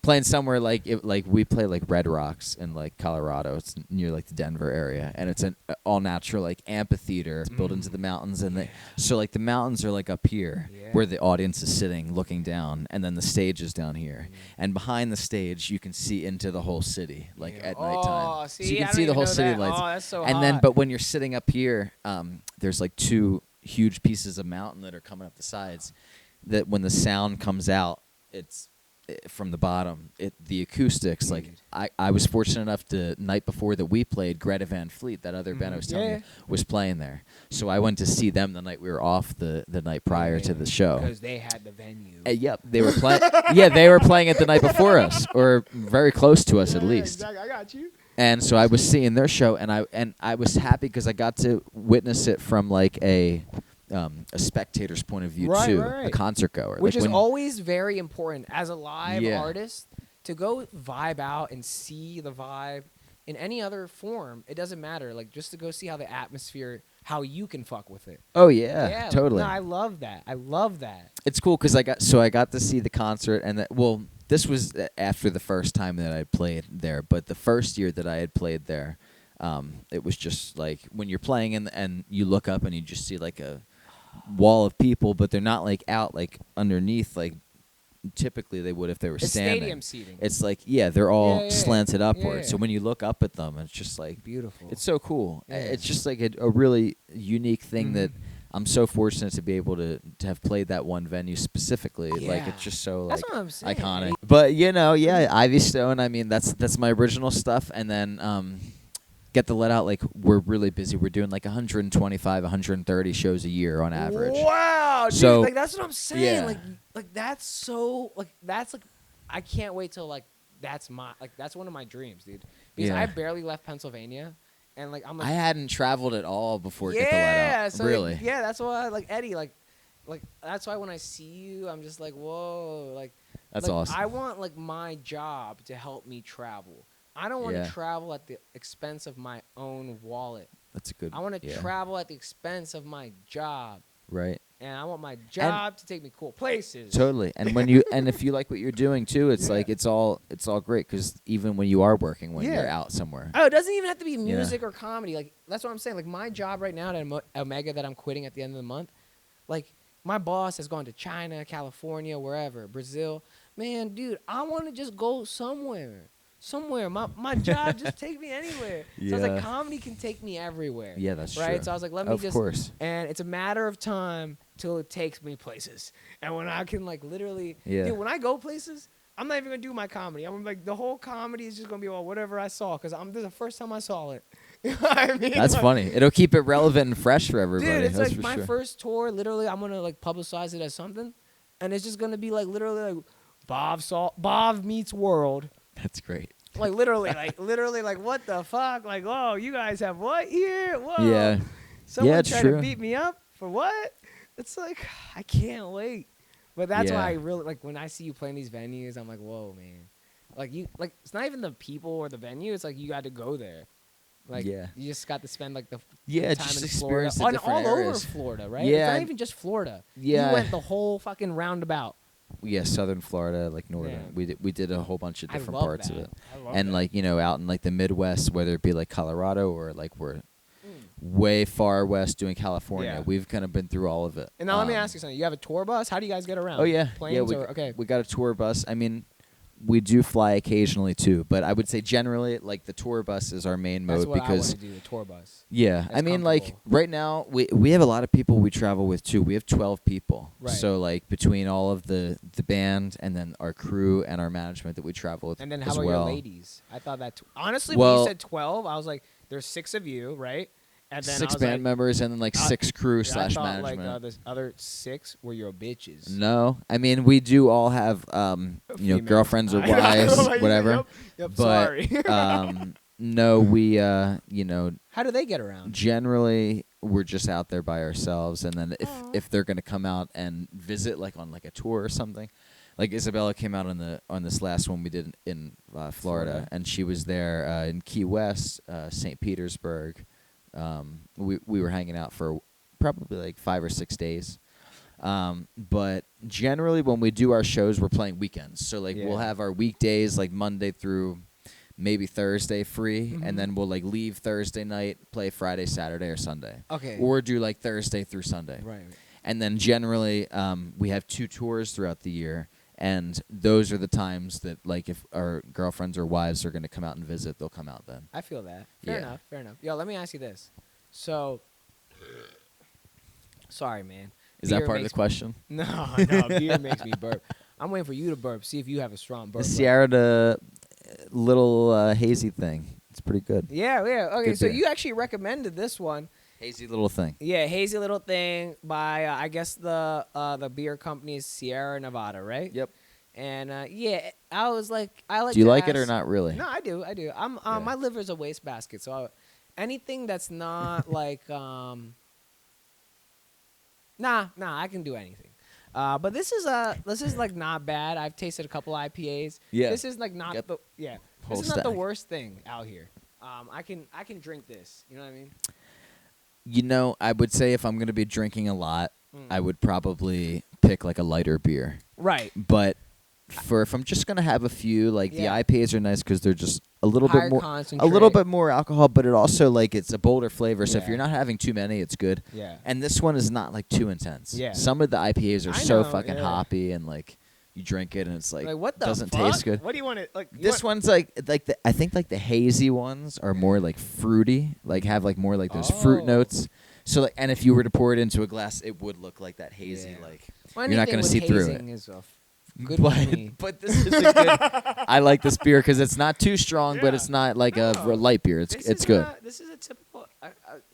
Playing somewhere like we play like Red Rocks in like Colorado. It's near like the Denver area, and it's an all natural like amphitheater. It's built into the mountains, and so like the mountains are like up here where the audience is sitting looking down, and then the stage is down here, and behind the stage you can see into the whole city like at nighttime. See, so you can see the whole city lights. Oh, that's so and hot. then, but when you're sitting up here, there's like 2 huge pieces of mountain that are coming up the sides. That when the sound comes out, it's from the bottom, the acoustics, like I was fortunate enough to night before that we played, Greta Van Fleet, that other band I was telling you, was playing there. So I went to see them the night we were off the night prior to the show. Because they had the venue. Yep, they were playing. They were playing it the night before us, or very close to us at least. Exactly. I got you. And so I was seeing their show, and I was happy because I got to witness it from like a spectator's point of view too, a concert goer, which is always very important as a live artist to go vibe out and see the vibe in any other form. It doesn't matter, like just to go see how the atmosphere, how you can fuck with it. Oh yeah, totally. No, I love that. It's cool because I got to see the concert, and this was after the first time that I played there, but the first year that I had played there, it was just like when you're playing and you look up and you just see like a wall of people, but they're not like out like underneath like typically they would if they were standing. Stadium seating. It's like they're all slanted upward. So when you look up at them, it's just like beautiful. It's so cool. It's just like a really unique thing that I'm so fortunate to be able to have played that one venue specifically. Like it's just so like iconic. But Ivy Stone. I mean that's my original stuff, and then Get the Let Out, like we're really busy. We're doing like 125, 130 shows a year on average. Wow, dude, so like that's what I'm saying. Like that's so like that's like I can't wait till like that's one of my dreams, dude. Because I barely left Pennsylvania, and like I'm like I hadn't traveled at all before Get the Let Out. So really? Like, that's why like Eddie like that's why when I see you, I'm just like whoa, like that's awesome. I want like my job to help me travel. I don't want to travel at the expense of my own wallet. That's a good. I want to travel at the expense of my job. Right. And I want my job to take me cool places. Totally. And when you if you like what you're doing too, it's like it's all great because even when you are working, when you're out somewhere. Oh, it doesn't even have to be music or comedy. Like that's what I'm saying. Like my job right now at Omega that I'm quitting at the end of the month, like my boss has gone to China, California, wherever, Brazil. Man, dude, I want to just go somewhere. My job just take me anywhere. So I was like, comedy can take me everywhere. Yeah, that's right. True. So I was like, let me of course. And it's a matter of time till it takes me places. And when I can like literally, dude, when I go places, I'm not even gonna do my comedy. I'm like the whole comedy is just gonna be whatever I saw because this is the first time I saw it. I mean, That's funny. It'll keep it relevant and fresh for everybody. Dude, it's that's like for my sure. first tour. Literally, I'm gonna like publicize it as something, and it's just gonna be like literally like Bhav meets world. That's great. Like literally, like what the fuck? Like, oh, you guys have what here? Whoa. Yeah. Someone it's tried true. to beat me up for what? It's like I can't wait. But that's why I really like when I see you playing these venues. I'm like, whoa, man. Like it's not even the people or the venue. It's like you got to go there. Like you just got to spend like the time just in Florida, experience the different all areas. over Florida, right? Yeah. It's not even just Florida. Yeah. You went the whole fucking roundabout. Yeah, southern Florida, like northern. Yeah. We did a whole bunch of I different love parts that. of it. I love And that. like, out in like the Midwest, whether it be like Colorado or like we're way far west doing California, Yeah. we've kind of been through all of it. And now let me ask you something. You have a tour bus? How do you guys get around? Oh yeah. Planes yeah, or okay. we got a tour bus. I mean, we do fly occasionally too, but I would say generally like the tour bus is our main That's mode what because I want to do, the tour bus. yeah, That's I mean like comfortable. right now we have a lot of people we travel with too. We have 12 people. Right. So like between all of the band and then our crew and our management that we travel with And then how as about well. your ladies? I thought that honestly when Well- you said 12, I was like there's 6 of you, right? And then 6 I was band like, members and then like 6 crew I slash thought management. like the other 6 were your bitches. No, I mean we do all have Females. girlfriends or I know, wives, like, whatever. Yep, But sorry. no, we How do they get around? generally we're just out there by ourselves, and then Aw. if they're gonna come out and visit like on like a tour or something, like Isabella came out on this last one we did in Florida, Florida. and she was there in Key West, St. Petersburg. We were hanging out for probably like 5 or 6 days. But generally when we do our shows, we're playing weekends. So like we'll Yeah. have our weekdays like Monday through maybe Thursday free, and then we'll like leave Thursday night, play Friday, Saturday, or Sunday. Okay. Or do like Thursday through Sunday. Right. And then generally we have 2 tours throughout the year, and those are the times that like if our girlfriends or wives are going to come out and visit, they'll come out then. I feel that. Fair Yeah. enough. Fair enough. Yo, let me ask you this. So, sorry, man. Is that Beer part of the makes- question? No, beer makes me burp. I'm waiting for you to burp. See if you have a strong burp. The Sierra the little hazy thing. It's pretty good. Yeah. Okay, Good so beer. you actually recommended this one. Hazy little thing. Yeah, hazy little thing by I guess the beer company is Sierra Nevada, right? Yep. And yeah, I was like, I like. Do you to like it or ask- not really? No, I do. I'm Yeah. my liver's a wastebasket, so anything that's not like nah, I can do anything. But this is like not bad. I've tasted a couple IPAs. Yeah. This is like not Get the yeah. whole This is not the stack. worst thing out here. I can drink this. You know what I mean? I would say if I'm going to be drinking a lot, Mm. I would probably pick like a lighter beer. Right. But if I'm just going to have a few, like Yeah. the IPAs are nice because they're just a little Higher bit more, concentrate. a little bit more alcohol, but it also like it's a bolder flavor. So if Yeah. you're not having too many, it's good. Yeah. And this one is not like too intense. Yeah. Some of the IPAs are I so know, fucking yeah. hoppy and like you drink it and it's like, Like what the doesn't fuck? taste good. What do you want to like? This one's like I think like the hazy ones are more like fruity, like have like more like those fruit Oh. notes. So like, and if you were to pour it into a glass, it would look like that hazy. Yeah. Like Well, you're not anything gonna with see through hazing it. is good with me. But this is a good. I like this beer because it's not too strong, but Yeah. it's not like No. a light beer. It's This good. This is a typical.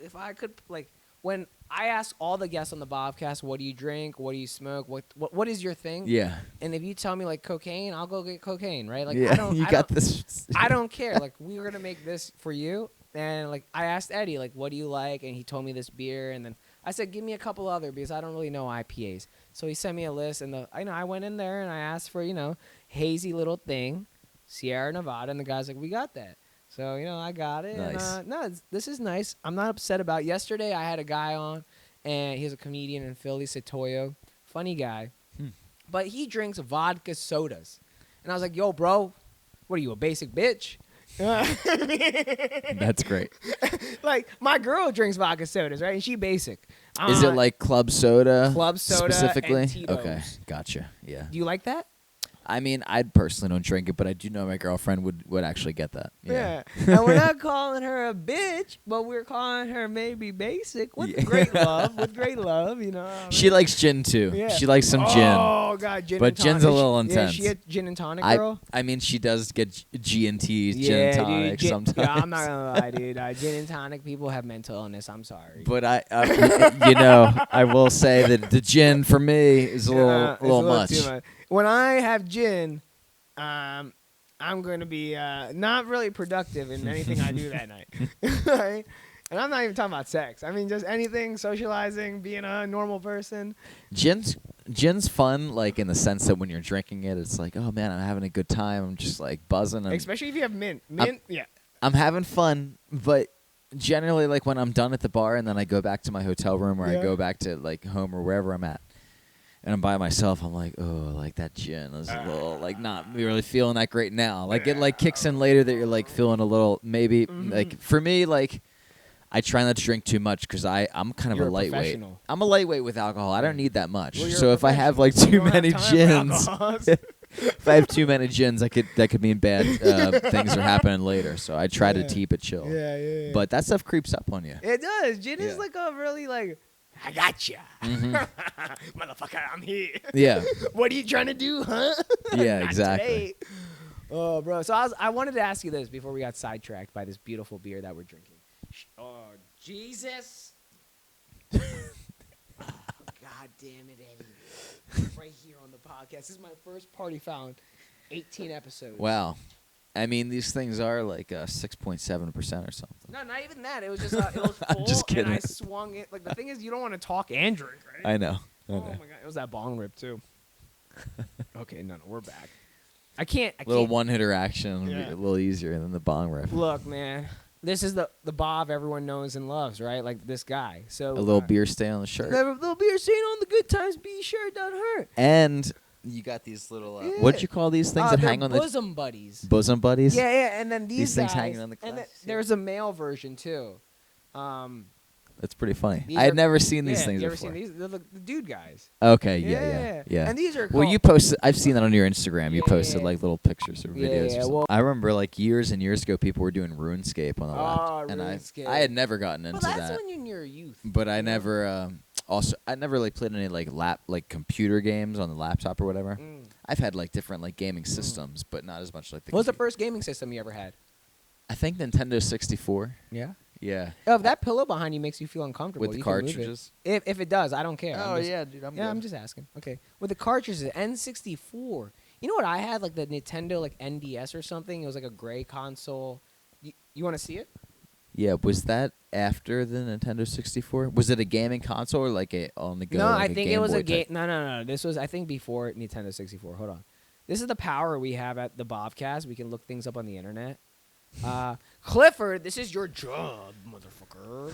If I could like when I ask all the guests on the Bhav Cast, what do you drink? What do you smoke? What is your thing? Yeah. And if you tell me like cocaine, I'll go get cocaine, right? Like Yeah. I don't. You I got don't, this. I don't care. Like we were gonna make this for you, and like I asked Eddie, like, what do you like? And he told me this beer, and then I said, give me a couple other because I don't really know IPAs. So he sent me a list, and I went in there and I asked for hazy little thing, Sierra Nevada, and the guy's like, we got that. So I got it. Nice. And, this is nice. I'm not upset about it. Yesterday I had a guy on, and he's a comedian in Philly, Satoyo, funny guy, but he drinks vodka sodas, and I was like, yo, bro, what are you, a basic bitch? That's great. Like my girl drinks vodka sodas, right? And she basic. Is it like club soda? Club soda specifically? and Tito's. Okay, gotcha. Yeah. Do you like that? I mean, I personally don't drink it, but I do know my girlfriend would actually get that. Yeah. And we're not calling her a bitch, but we're calling her maybe basic with Yeah. great love. With great love, She likes gin too. Yeah. She likes some gin. Oh Oh God, gin But and tonic. gin's a little intense. Yeah, she a gin and tonic girl. I mean, she does get G&T's, gin and tonic dude, sometimes. Yeah, I'm not gonna lie, dude. Gin and tonic people have mental illness. I'm sorry. But I will say that the gin for me is a little much. Too much. When I have gin, I'm going to be not really productive in anything I do that night. Right? And I'm not even talking about sex. I mean, just anything, socializing, being a normal person. Gin's fun, like in the sense that when you're drinking it, it's like, oh man, I'm having a good time. I'm just like buzzing. Especially if you have mint. Yeah. I'm having fun, but generally, like when I'm done at the bar and then I go back to my hotel room or I go back to like home or wherever I'm at, and I'm by myself, I'm like, oh, like that gin is a little, like not really feeling that great now. Like it like kicks in later that you're like feeling a little, maybe like for me, like I try not to drink too much because I'm kind of a lightweight. I'm a lightweight with alcohol. I don't need that much. Well, so if I have like too many gins, if I have too many gins, that could mean bad things are happening later. So I try to keep it chill. Yeah. But that stuff creeps up on you. It does. Gin is like a really like, I gotcha. Motherfucker, I'm here. Yeah. What are you trying to do, huh? Yeah, exactly. Today. Oh, bro. So I wanted to ask you this before we got sidetracked by this beautiful beer that we're drinking. Oh, Jesus. Oh, God damn it, Eddie. Right here on the podcast. This is my first party foul in 18 episodes. Wow. I mean, these things are like 6.7% or something. No, not even that. It was just it was full, I'm just kidding. and I swung it. Like the thing is, you don't want to talk and drink, right? I know. Oh my God, it was that bong rip too. Okay, no, we're back. I can't. Little one-hitter action, Yeah. a little easier than the bong rip. Look, man, this is the Bhav everyone knows and loves, right? Like this guy. So A little beer stain on the shirt. A little beer stain on the good times. Be sure it doesn't hurt. And you got these little, what you call these things that hang on the bosom buddies. Bosom buddies? Yeah, and then these things guys, hanging on the and glass. there's a male version too. That's pretty funny. These I had are- never seen these yeah, things you ever before. seen these? They're the dude guys. Okay, yeah. And these are Well, called- you posted. I've seen that on your Instagram. You Yeah, posted yeah. like little pictures or Yeah, videos. Or yeah, something. well- I remember like years and years ago, people were doing RuneScape on the left, and RuneScape. I had never gotten Well, into that's that. when you're in your youth. But I never. I never like played any like computer games on the laptop or whatever. I've had like different like gaming systems, but not as much like the. What was the computer. first gaming system you ever had? I think Nintendo 64. Yeah. Yeah. Oh, if that pillow behind you makes you feel uncomfortable, With you the can move it. cartridges. If it does, I don't care. Oh I'm just, yeah, dude. I'm yeah, good. I'm just asking. Okay, with the cartridges, N64. You know what I had? Like the Nintendo like NDS or something. It was like a gray console. You want to see it? Yeah, was that after the Nintendo 64? Was it a gaming console or like a on the go? No, like I think it was Boy a game. type? No. This was I think before Nintendo 64. Hold on. This is the power we have at the Bhav Cast. We can look things up on the internet. Clifford, this is your job, motherfucker.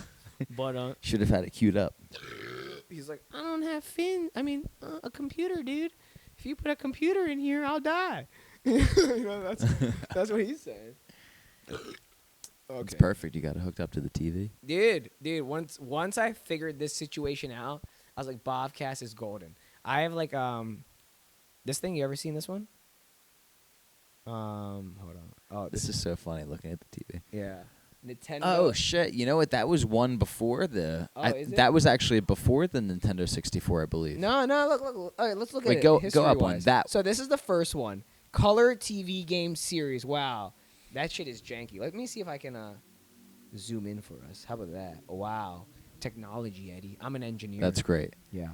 But Should have had it queued up. he's like, I don't have a computer, dude. If you put a computer in here, I'll die. You know, that's what he's saying. Okay. It's perfect. You got it hooked up to the TV. Dude, once I figured this situation out, I was like, Bhav Cast is golden. I have like this thing. You ever seen this one? Hold on. Oh, This is so funny looking at the TV. yeah. Nintendo. Oh shit! You know what? That was one before the. Oh, is it? That was actually before the Nintendo 64, I believe. No. Look. All right, let's look Wait, at go it. up on history-wise. that. So this is the first one. Color TV game series. Wow, that shit is janky. Let me see if I can zoom in for us. How about that? Wow, technology, Eddie. I'm an engineer. That's great. Yeah.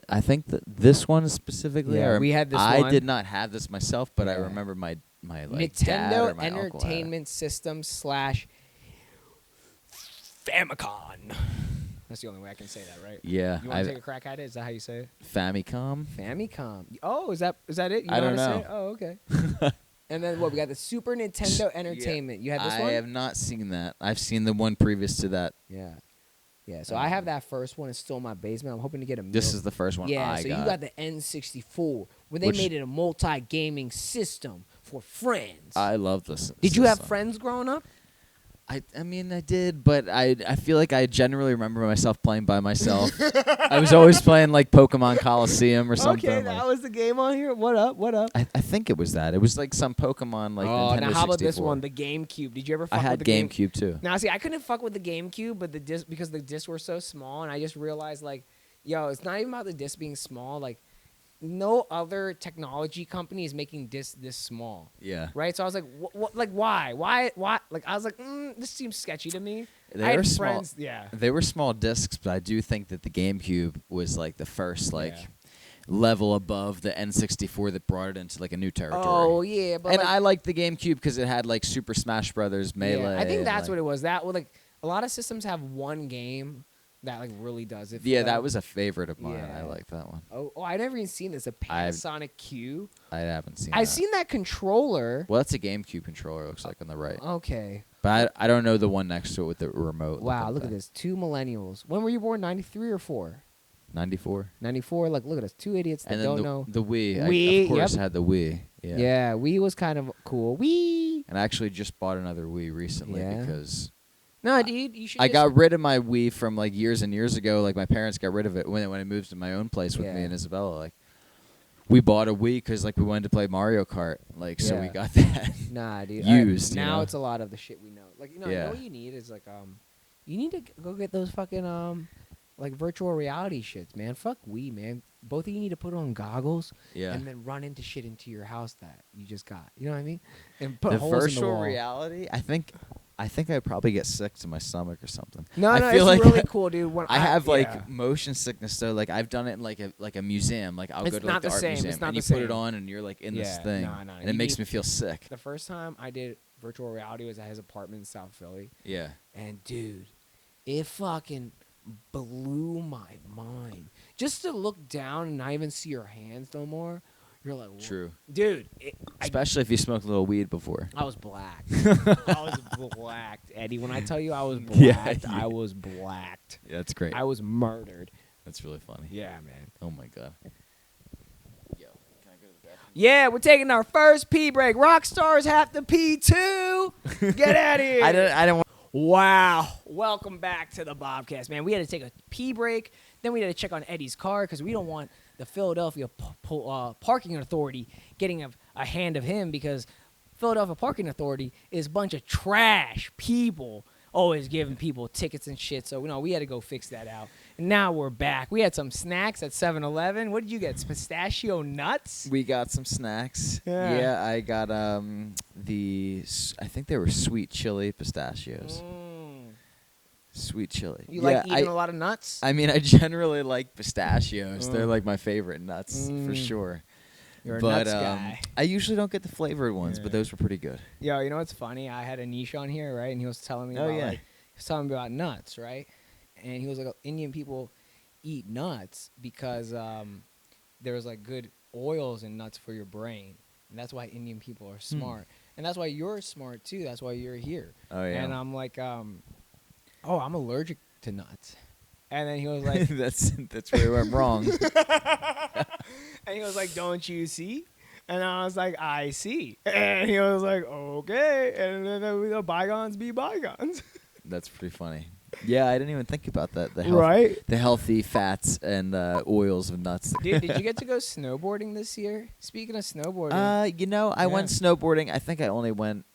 I think that this one specifically. Yeah, we had this I one. did not have this myself, but I Yeah. remember my like dad Nintendo or my uncle had it. Entertainment System / Famicom. That's the only way I can say that, right? Yeah, You want to take a crack at it? Is that how you say it? Famicom. Famicom. Oh, is that it? You I don't how to know. say it? Oh, okay. And then what? We got the Super Nintendo Entertainment. You had this one? I have not seen that. I've seen the one previous to that. Yeah. Yeah, so I have that first one. It's still in my basement. I'm hoping to get a This is the first one Yeah, I so got. you got the N64, where they Which- made it a multi-gaming system for friends. I love this. Did you have system. friends growing up? I mean, I did, but I feel like I generally remember myself playing by myself. I was always playing like Pokemon Coliseum or something. Okay, like- that was the game on here. What up? I think it was that. It was like some Pokemon like Oh, Nintendo now how about this 64. one, the GameCube? Did you ever fuck I had with the GameCube too. Now, see, I couldn't fuck with the GameCube, but the disc because the discs were so small, and I just realized like, yo, it's not even about the disc being small. Like, no other technology company is making this small. Yeah. Right. So I was like, what? Like, why? Like, I was like, this seems sketchy to me. They were small. Friends, yeah. They were small discs, but I do think that the GameCube was like the first level above the N64 that brought it into like a new territory. Oh yeah, but and I liked the GameCube because it had like Super Smash Brothers, Melee. Yeah, I think that's what it was. That like a lot of systems have one game that like really does it. Yeah, that was a favorite of mine. Yeah. I like that one. Oh, I never even seen this. A Panasonic Q. I haven't seen. I've seen that controller. Well, that's a GameCube controller. It looks like on the right. Okay. But I don't know the one next to it with the remote. Wow, look at this. 2 millennials. When were you born? 93 or 4? 94. 94. Like, look at us. 2 idiots that don't know. The Wii. Wii, I, of course, had the Wii. Yeah. Yeah, Wii was kind of cool. Wii. And I actually just bought another Wii recently because. No, dude, you should. I got rid of my Wii from like years and years ago. Like my parents got rid of it when I moved to my own place with me and Isabella. Like we bought a Wii because like we wanted to play Mario Kart. Like so we got that. Nah, dude. Used. Now it's a lot of the shit we know. Like you know what you need is like you need to go get those fucking like virtual reality shits, man. Fuck Wii, man. Both of you need to put on goggles and then run into shit into your house that you just got. You know what I mean? And put holes in the virtual wall. reality. I think I'd probably get sick to my stomach or something. No, I it's feel like really cool, dude. When I have like motion sickness, so like I've done it in like a museum. Like I'll go to like the art museum and you put it on and you're like in this thing, and it makes me feel sick. The first time I did virtual reality was at his apartment in South Philly. Yeah. And dude, it fucking blew my mind. Just to look down and not even see your hands no more. You're like, what? True. Dude. Especially if you smoked a little weed before. I was blacked. I was blacked, Eddie. When I tell you I was blacked, I was blacked. Yeah, that's great. I was murdered. That's really funny. Yeah, man. Oh, my God. Yo, can I go to the bathroom? Yeah, we're taking our first pee break. Rock stars have to pee, too. Get out of here. I didn't want. Wow. Welcome back to the Bhav Cast, man. We had to take a pee break. Then we had to check on Eddie's car because we don't want the Philadelphia Parking Authority getting a hand of him because Philadelphia Parking Authority is a bunch of trash people always giving people tickets and shit. So, we had to go fix that out. And now we're back. We had some snacks at 7-Eleven. What did you get? Pistachio nuts? We got some snacks. Yeah, I got I think they were sweet chili pistachios. Sweet chili. You like eating a lot of nuts? I mean, I generally like pistachios. They're like my favorite nuts for sure. You're a nuts guy. I usually don't get the flavored ones, but those were pretty good. Yo, you know what's funny? I had Anish on here, right? And he was telling me about nuts, right? And he was like, Indian people eat nuts because there was like good oils in nuts for your brain. And that's why Indian people are smart. And that's why you're smart too. That's why you're here. Oh, yeah. And I'm like, I'm allergic to nuts. And then he was like, that's where we went wrong. And he was like, don't you see? And I was like, I see. And he was like, okay. And then bygones be bygones. That's pretty funny. Yeah, I didn't even think about that. The healthy fats and oils of nuts. Dude, did you get to go snowboarding this year? Speaking of snowboarding. I went snowboarding. I think I only went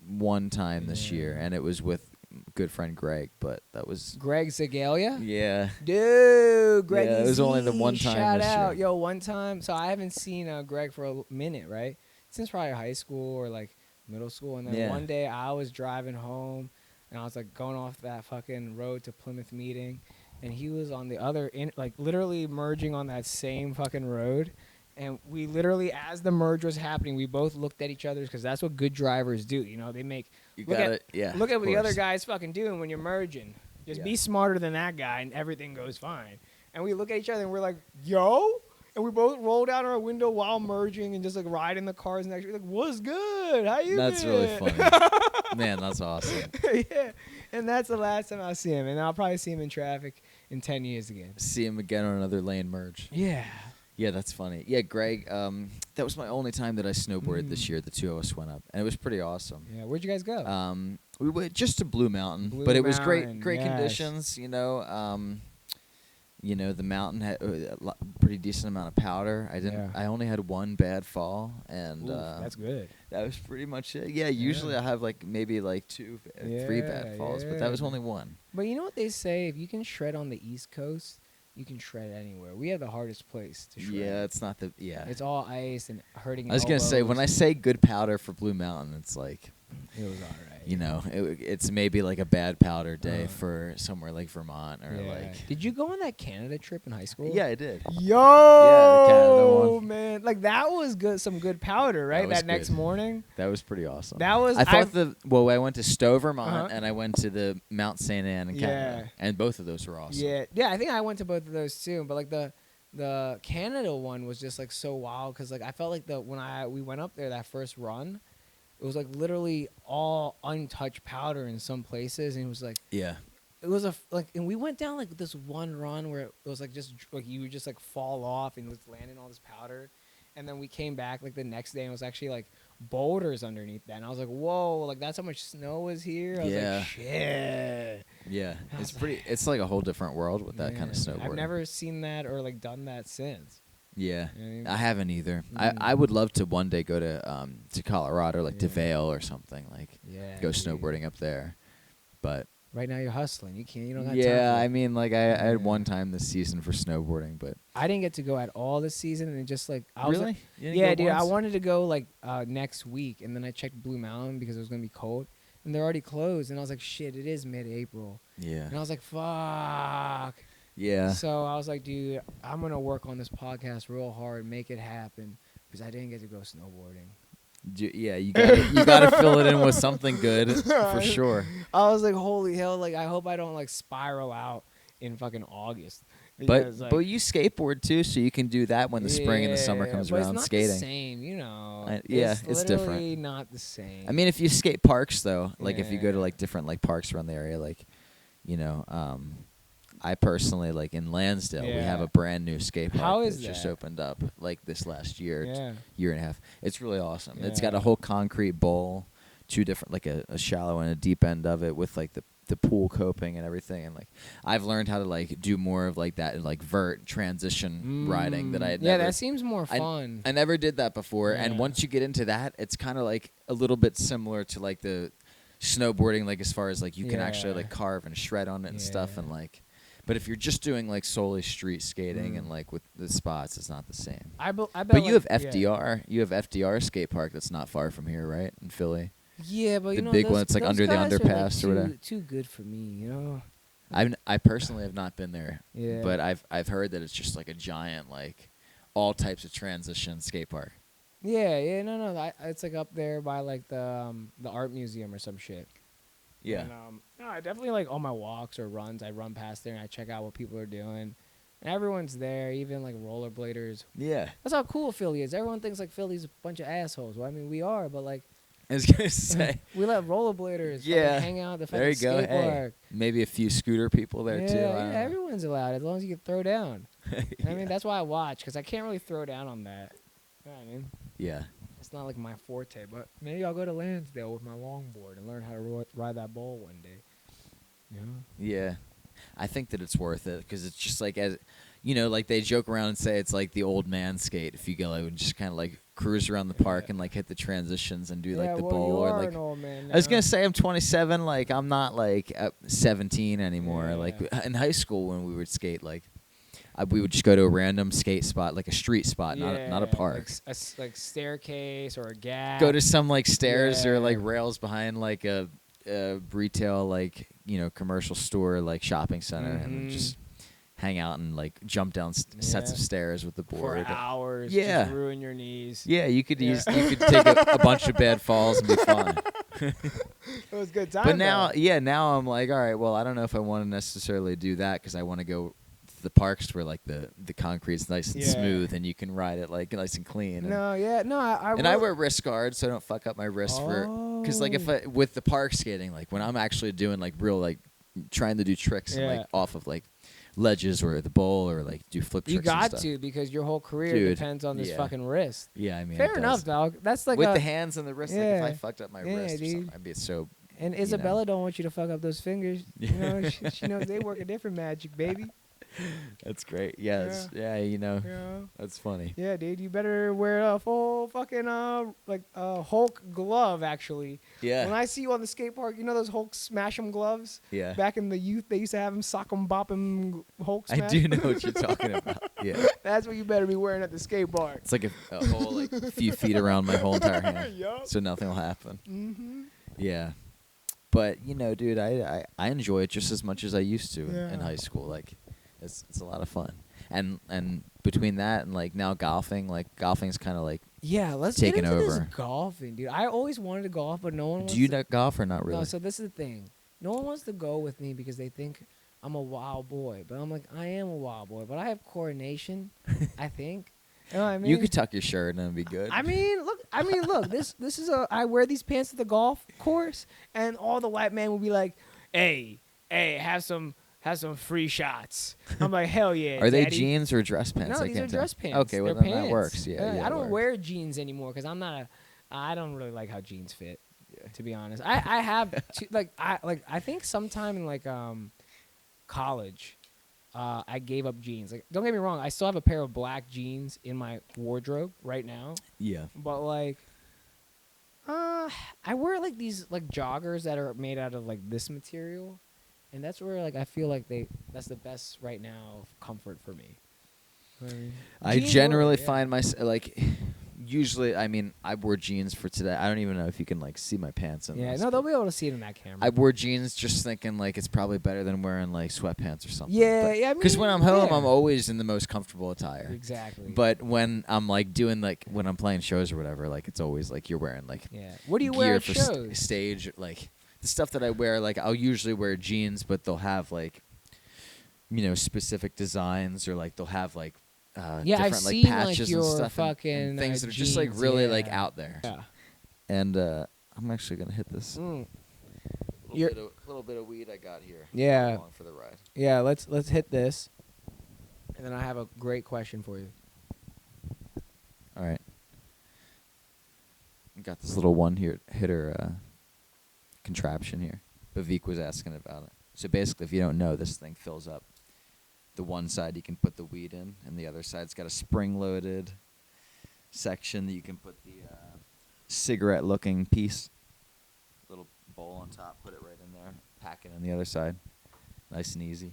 one time this year, and it was with good friend Greg, but that was Greg Zagalia? Yeah. Dude, Greg. Yeah, it was only the one time Shout this out. year. Yo, one time. So I haven't seen Greg for a minute, right? Since probably high school or like middle school. And then one day I was driving home and I was like going off that fucking road to Plymouth meeting, and he was on the other like literally merging on that same fucking road. And we literally, as the merge was happening, we both looked at each other because that's what good drivers do. They make look at what the other guy's fucking doing when you're merging. Just be smarter than that guy, and everything goes fine. And we look at each other and we're like, "Yo!" And we both roll down our window while merging and just like ride in the cars next. We're like, "What's good? How you?" That's been? really funny. Man, that's awesome. Yeah, and that's the last time I'll see him, and I'll probably see him in traffic in 10 years again. See him again on another lane merge. Yeah. Yeah, that's funny. Yeah, Greg, that was my only time that I snowboarded this year. The two of us went up, and it was pretty awesome. Yeah, where'd you guys go? We went just to Blue Mountain, but it was great conditions. The mountain had a pretty decent amount of powder. I only had one bad fall, and that's good. That was pretty much it. Yeah, usually I have maybe 2, 3 bad falls, but that was only one. But you know what they say? If you can shred on the East Coast, you can shred anywhere. We have the hardest place to shred. Yeah, it's not the It's all ice and hurting. I was gonna say, when I say good powder for Blue Mountain, it's like, it was alright. you know, it's maybe like a bad powder day for somewhere like Vermont or like. Did you go on that Canada trip in high school? Yeah, I did. Yo, yeah, the Canada one. Man, like that was good. Some good powder, right? That next morning. That was pretty awesome. That was. I thought I went to Stowe, Vermont, and I went to the Mount St. Anne in Canada, and both of those were awesome. Yeah. I think I went to both of those too. But like the Canada one was just like so wild because like I felt like when we went up there that first run. It was like literally all untouched powder in some places, and it was like it was and we went down like this one run where it was like just like you would just like fall off and it was landing all this powder, and then we came back like the next day and it was actually like boulders underneath that, and I was like, whoa, like that's how much snow was here. I was like, shit. Yeah, it's like a whole different world with that kind of snowboarding. I've never seen that or like done that since. Yeah, you know what I mean? I haven't either. I would love to one day go to Colorado, like to Vail or something, like go snowboarding up there. But right now you're hustling. You don't got time I mean, like I had one time this season for snowboarding, but I didn't get to go at all this season, and just like I was really, like, dude, I wanted to go like next week, and then I checked Blue Mountain because it was gonna be cold, and they're already closed, and I was like, shit, it is mid-April. Yeah, and I was like, fuck. Yeah. So I was like, dude, I'm going to work on this podcast real hard, make it happen, because I didn't get to go snowboarding. Yeah, you got to fill it in with something good, for sure. I was like, holy hell, like, I hope I don't, like, spiral out in fucking August. But you skateboard, too, so you can do that when the spring and the summer comes around skating. It's not the same, you know. It's different. Not the same. I mean, if you skate parks, though, like, if you go to, like, different, like, parks around the area, like, you know, I personally, like in Lansdale, we have a brand new skate park. How is that that? Just opened up like this last year, year and a half. It's really awesome. Yeah. It's got a whole concrete bowl, two different, like a shallow and a deep end of it with like the pool coping and everything. And like I've learned how to like do more of like that like vert transition riding that I had never. That seems more fun. I never did that before. And once you get into that, it's kind of like a little bit similar to like the snowboarding, like as far as like you can actually like carve and shred on it and stuff, and like. But if you're just doing like solely street skating and like with the spots, it's not the same. I bet but you have FDR. Yeah. You have FDR skate park that's not far from here, right? In Philly. Yeah, but the big one that's like under the underpass or whatever. Too good for me, you know. I personally have not been there. Yeah. But I've heard that it's just like a giant like all types of transition skate park. Yeah, no. It's like up there by like the art museum or some shit. Yeah. And, no, I definitely like all my walks or runs. I run past there and I check out what people are doing. And everyone's there, even like rollerbladers. Yeah. That's how cool Philly is. Everyone thinks like Philly's a bunch of assholes. Well, I mean, we are, but like. I was going to say. We let rollerbladers hang out at the there you fucking skate park. Maybe a few scooter people there too. Yeah, everyone's allowed as long as you can throw down. I mean, that's why I watch, because I can't really throw down on that. You know what I mean? Yeah. It's not like my forte, but maybe I'll go to Lansdale with my longboard and learn how to ride that bowl one day. You know? Yeah. I think that it's worth it because it's just like, as you know, like they joke around and say it's like the old man skate if you go like, and just kind of like cruise around the park and like hit the transitions and do like the bowl. You or are like an old man now. I was going to say I'm 27, like I'm not like 17 anymore. Yeah. Like in high school when we would skate, like we would just go to a random skate spot, like a street spot, not a park. Like staircase or a gap. Go to some like stairs or like rails behind like a retail like, you know, commercial store like shopping center and just hang out and like jump down sets of stairs with the board for hours. Yeah. Just ruin your knees. Yeah, you could you could take a bunch of bad falls and be fine. It was a good time. But now I'm like, all right, well, I don't know if I want to necessarily do that because I want to go to the parks where like the concrete's nice and smooth and you can ride it like nice and clean. I wear wrist guards so I don't fuck up my wrist because like if with the park skating, like when I'm actually doing like real like trying to do tricks and, like off of like ledges or the bowl or like do flip tricks. You got and stuff. to because your whole career depends on this fucking wrist. Yeah, I mean, fair enough, dog. That's like with the hands and the wrist. Like if I fucked up my wrist, or something, I'd be so. And Isabella don't want you to fuck up those fingers. You know, she knows they work a different magic, baby. That's great. Yeah, Yeah. that's funny. Yeah, dude, you better wear a full fucking Hulk glove. Actually, Yeah. when I see you on the skate park, you know those Hulk smash 'em gloves. Yeah. Back in the youth, they used to have them sock 'em, bop 'em, Hulk I smash. do know what you're talking about. Yeah. That's what you better be wearing at the skate park. It's like a whole like few feet around my whole entire hand, Yup. so nothing will happen. Mm-hmm. Yeah. But dude, I enjoy it just as much as I used to in Yeah. high school. Like, it's a lot of fun. And between that and like now golfing's kind of like. Yeah, let's taking get into over. this golfing, dude. I always wanted to golf, but no one wants Do you to. not golf or not really? No, so this is the thing. No one wants to go with me because they think I'm a wild boy. But I'm like, I am a wild boy, but I have coordination, I think. You know what I mean? You could tuck your shirt and it'd be good. I mean, look. This is I wear these pants at the golf course, and all the white men will be like, "Hey, have some free shots." I'm like, "Hell yeah!" Are they Daddy. jeans or dress pants? No, I these can't are tell. dress pants. Okay, well They're then pants. that works. Yeah, I don't it wear jeans anymore because I don't really like how jeans fit. Yeah. To be honest, I have I think sometime in like college. I gave up jeans. Like, don't get me wrong, I still have a pair of black jeans in my wardrobe right now. Yeah. But like, I wear like these like joggers that are made out of like this material, and that's where like I feel like that's the best right now of comfort for me. I generally find myself like. Usually, I mean, I wore jeans for today. I don't even know if you can like see my pants in this. No, they'll be able to see it in that camera. I wore jeans just thinking like it's probably better than wearing like sweatpants or something. Yeah. Because when I'm home, I'm always in the most comfortable attire. Exactly. But when I'm like doing like when I'm playing shows or whatever, like it's always like you're wearing like What do you gear wear at for shows? stage, like the stuff that I wear. Like I'll usually wear jeans, but they'll have like specific designs or like they'll have like. Different I've like seen patches like your and stuff fucking and things that are jeans, just like really like out there. Yeah. And I'm actually gonna hit this little bit of weed I got here. Yeah. Along for the ride. Yeah, let's hit this, and then I have a great question for you. All right. Got this little hitter contraption here. Vivek was asking about it. So basically, if you don't know, this thing fills up. The one side you can put the weed in, and the other side's got a spring-loaded section that you can put the cigarette-looking piece. Little bowl on top, put it right in there, pack it on the other side. Nice and easy.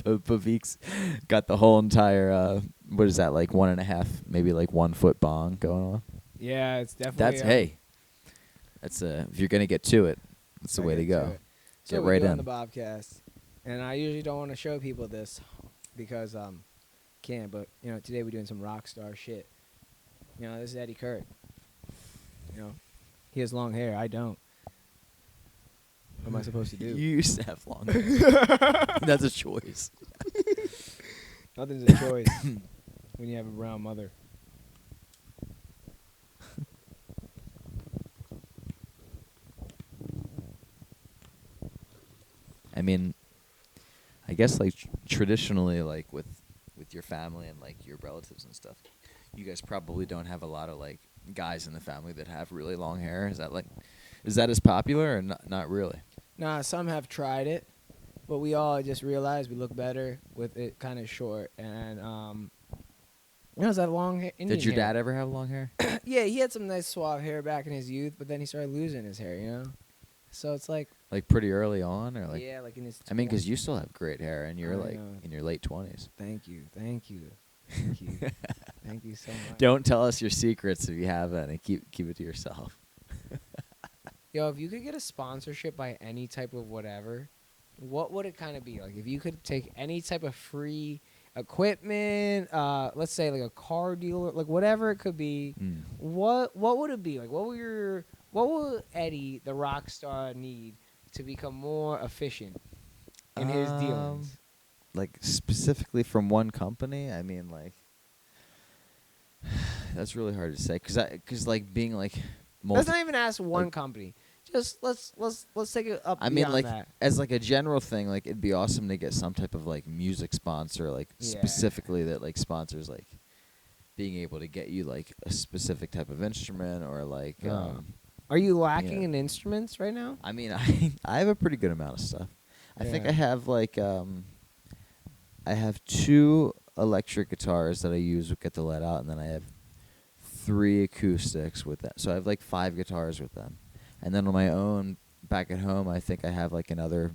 Pavik's got the whole entire, what is that, like 1.5, maybe like 1 foot bong going on. Yeah, it's definitely. That's if you're gonna get to it, that's the way to go. Get right in. On the Bhav Cast, and I usually don't want to show people this because can't. But today we're doing some rock star shit. This is Eddie Kurek. He has long hair. I don't. What am I supposed to do? You used to have long hair. That's a choice. Nothing's a choice when you have a brown mother. I mean, I guess like traditionally, like with your family and like your relatives and stuff, you guys probably don't have a lot of like guys in the family that have really long hair. Is that as popular or not really? Nah, some have tried it, but we all just realized we look better with it kind of short. And it's that long hair. Did your dad ever have long hair? Yeah, he had some nice suave hair back in his youth, but then he started losing his hair. So it's like pretty early on, or like like in his. I mean, because you still have great hair, and you're like in your late 20s. Thank you, thank you so much. Don't tell us your secrets if you have any. Keep it to yourself. Yo, if you could get a sponsorship by any type of whatever, what would it kind of be? Like if you could take any type of free equipment, let's say like a car dealer, like whatever it could be, what would it be? Like what would Eddie, the rock star, need to become more efficient in his dealings? Like specifically from one company? I mean, like that's really hard to say because like being like let's not even ask one company. Just let's take it up. I mean, like that. as like a general thing, like it'd be awesome to get some type of like music sponsor, like specifically that like sponsors like being able to get you like a specific type of instrument or like. Are you lacking in instruments right now? I mean, I have a pretty good amount of stuff. I think I have like I have 2 electric guitars that I use with Get the Lead Out, and then I have 3 acoustics with that. So I have like 5 guitars with them. And then on my own back at home, I think I have like another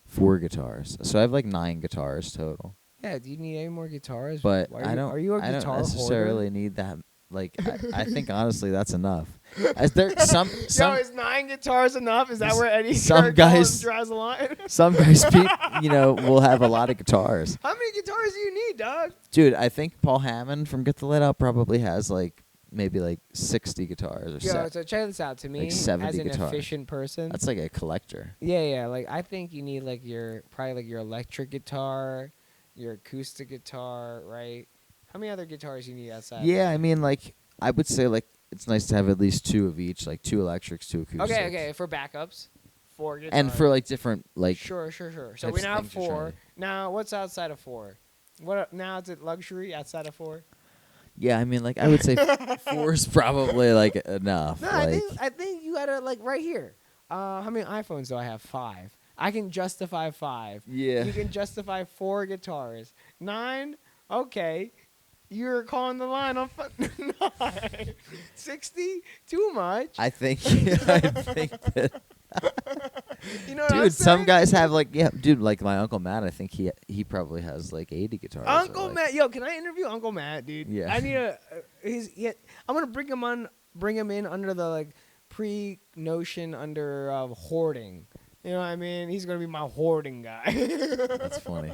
4 guitars. So I have like 9 guitars total. Yeah, do you need any more guitars? But I don't necessarily need that. Like I think honestly that's enough. As there some Yo, is 9 guitars enough? Is that where Eddie some guys draws the line? Some guys will have a lot of guitars. How many guitars do you need, dog? Dude, I think Paul Hammond from Get the Lead Out probably has like maybe like 60 guitars or so check this out. To me, like 70 as an guitars. efficient person, That's like a collector. Yeah. Like I think you need like your electric guitar, your acoustic guitar, right? How many other guitars you need outside? Yeah, I mean, like I would say like it's nice to have at least 2 of each, like 2 electrics, 2 acoustics. Okay. For backups, 4 guitars. And for like different like. Sure. So we now have 4. Now what's outside of 4? What now? Is it luxury outside of 4? Yeah, I mean, like I would say 4 is probably like enough. No, like, I think you gotta like right here. How many iPhones do I have? 5. I can justify 5. Yeah. You can justify 4 guitars. 9. Okay. You're calling the line on 9. 60? Too much. I think that. You know what I'm Dude, some saying? guys have like like my Uncle Matt. I think he probably has like 80 guitars. Uncle Matt, yo, can I interview Uncle Matt, dude? Yeah. I need I'm gonna bring him in under the like pre-notion under hoarding. You know what I mean? He's gonna be my hoarding guy. That's funny.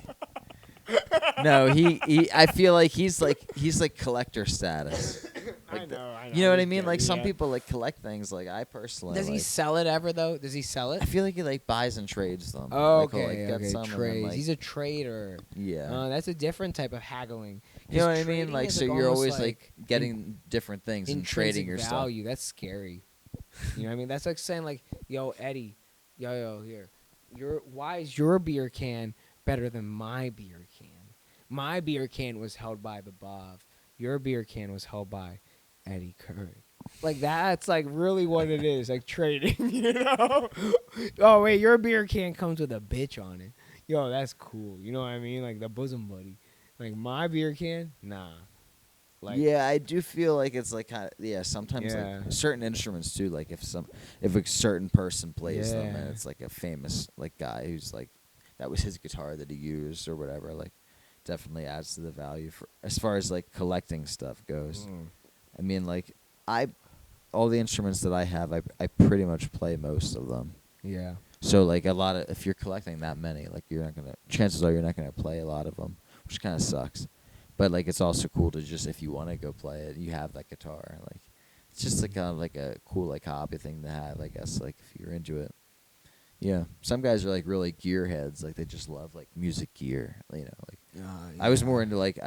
No, I feel like he's like collector status. Like I know. You know what I mean? Like some yeah. people like collect things. Like I personally. Does he sell it ever though? Does he sell it? I feel like he like buys and trades them. Oh, Like, he'll, okay. get some and then, Trades. like, He's a trader. Yeah. That's a different type of haggling. You know what I Trading mean? Like is, so you're almost always like getting different things and trading your value. That's scary. You know what I mean? That's like saying like, yo, Eddie, yo, here. Why is your beer can better than my beer can? My beer can was held by the Bhav. Your beer can was held by Eddie Kurek. Like that's like really what it is, like trading, you know? Oh wait, your beer can comes with a bitch on it. Yo, that's cool. You know what I mean? Like the bosom buddy. Like my beer can, nah. Like, yeah, I do feel like it's like kind of sometimes like certain instruments too. Like if a certain person plays them and it's like a famous like guy who's like that was his guitar that he used or whatever, like definitely adds to the value for as far as like collecting stuff goes. I mean, like all the instruments that I have, I pretty much play most of them. Yeah. So like if you're collecting that many, like chances are you're not gonna play a lot of them, which kind of sucks. But like it's also cool to just if you want to go play it, you have that guitar. Like it's just like kind of like a cool like hobby thing to have, I guess. Like if you're into it. Yeah, some guys are like really gearheads. Like they just love like music gear. You know, like I was more into like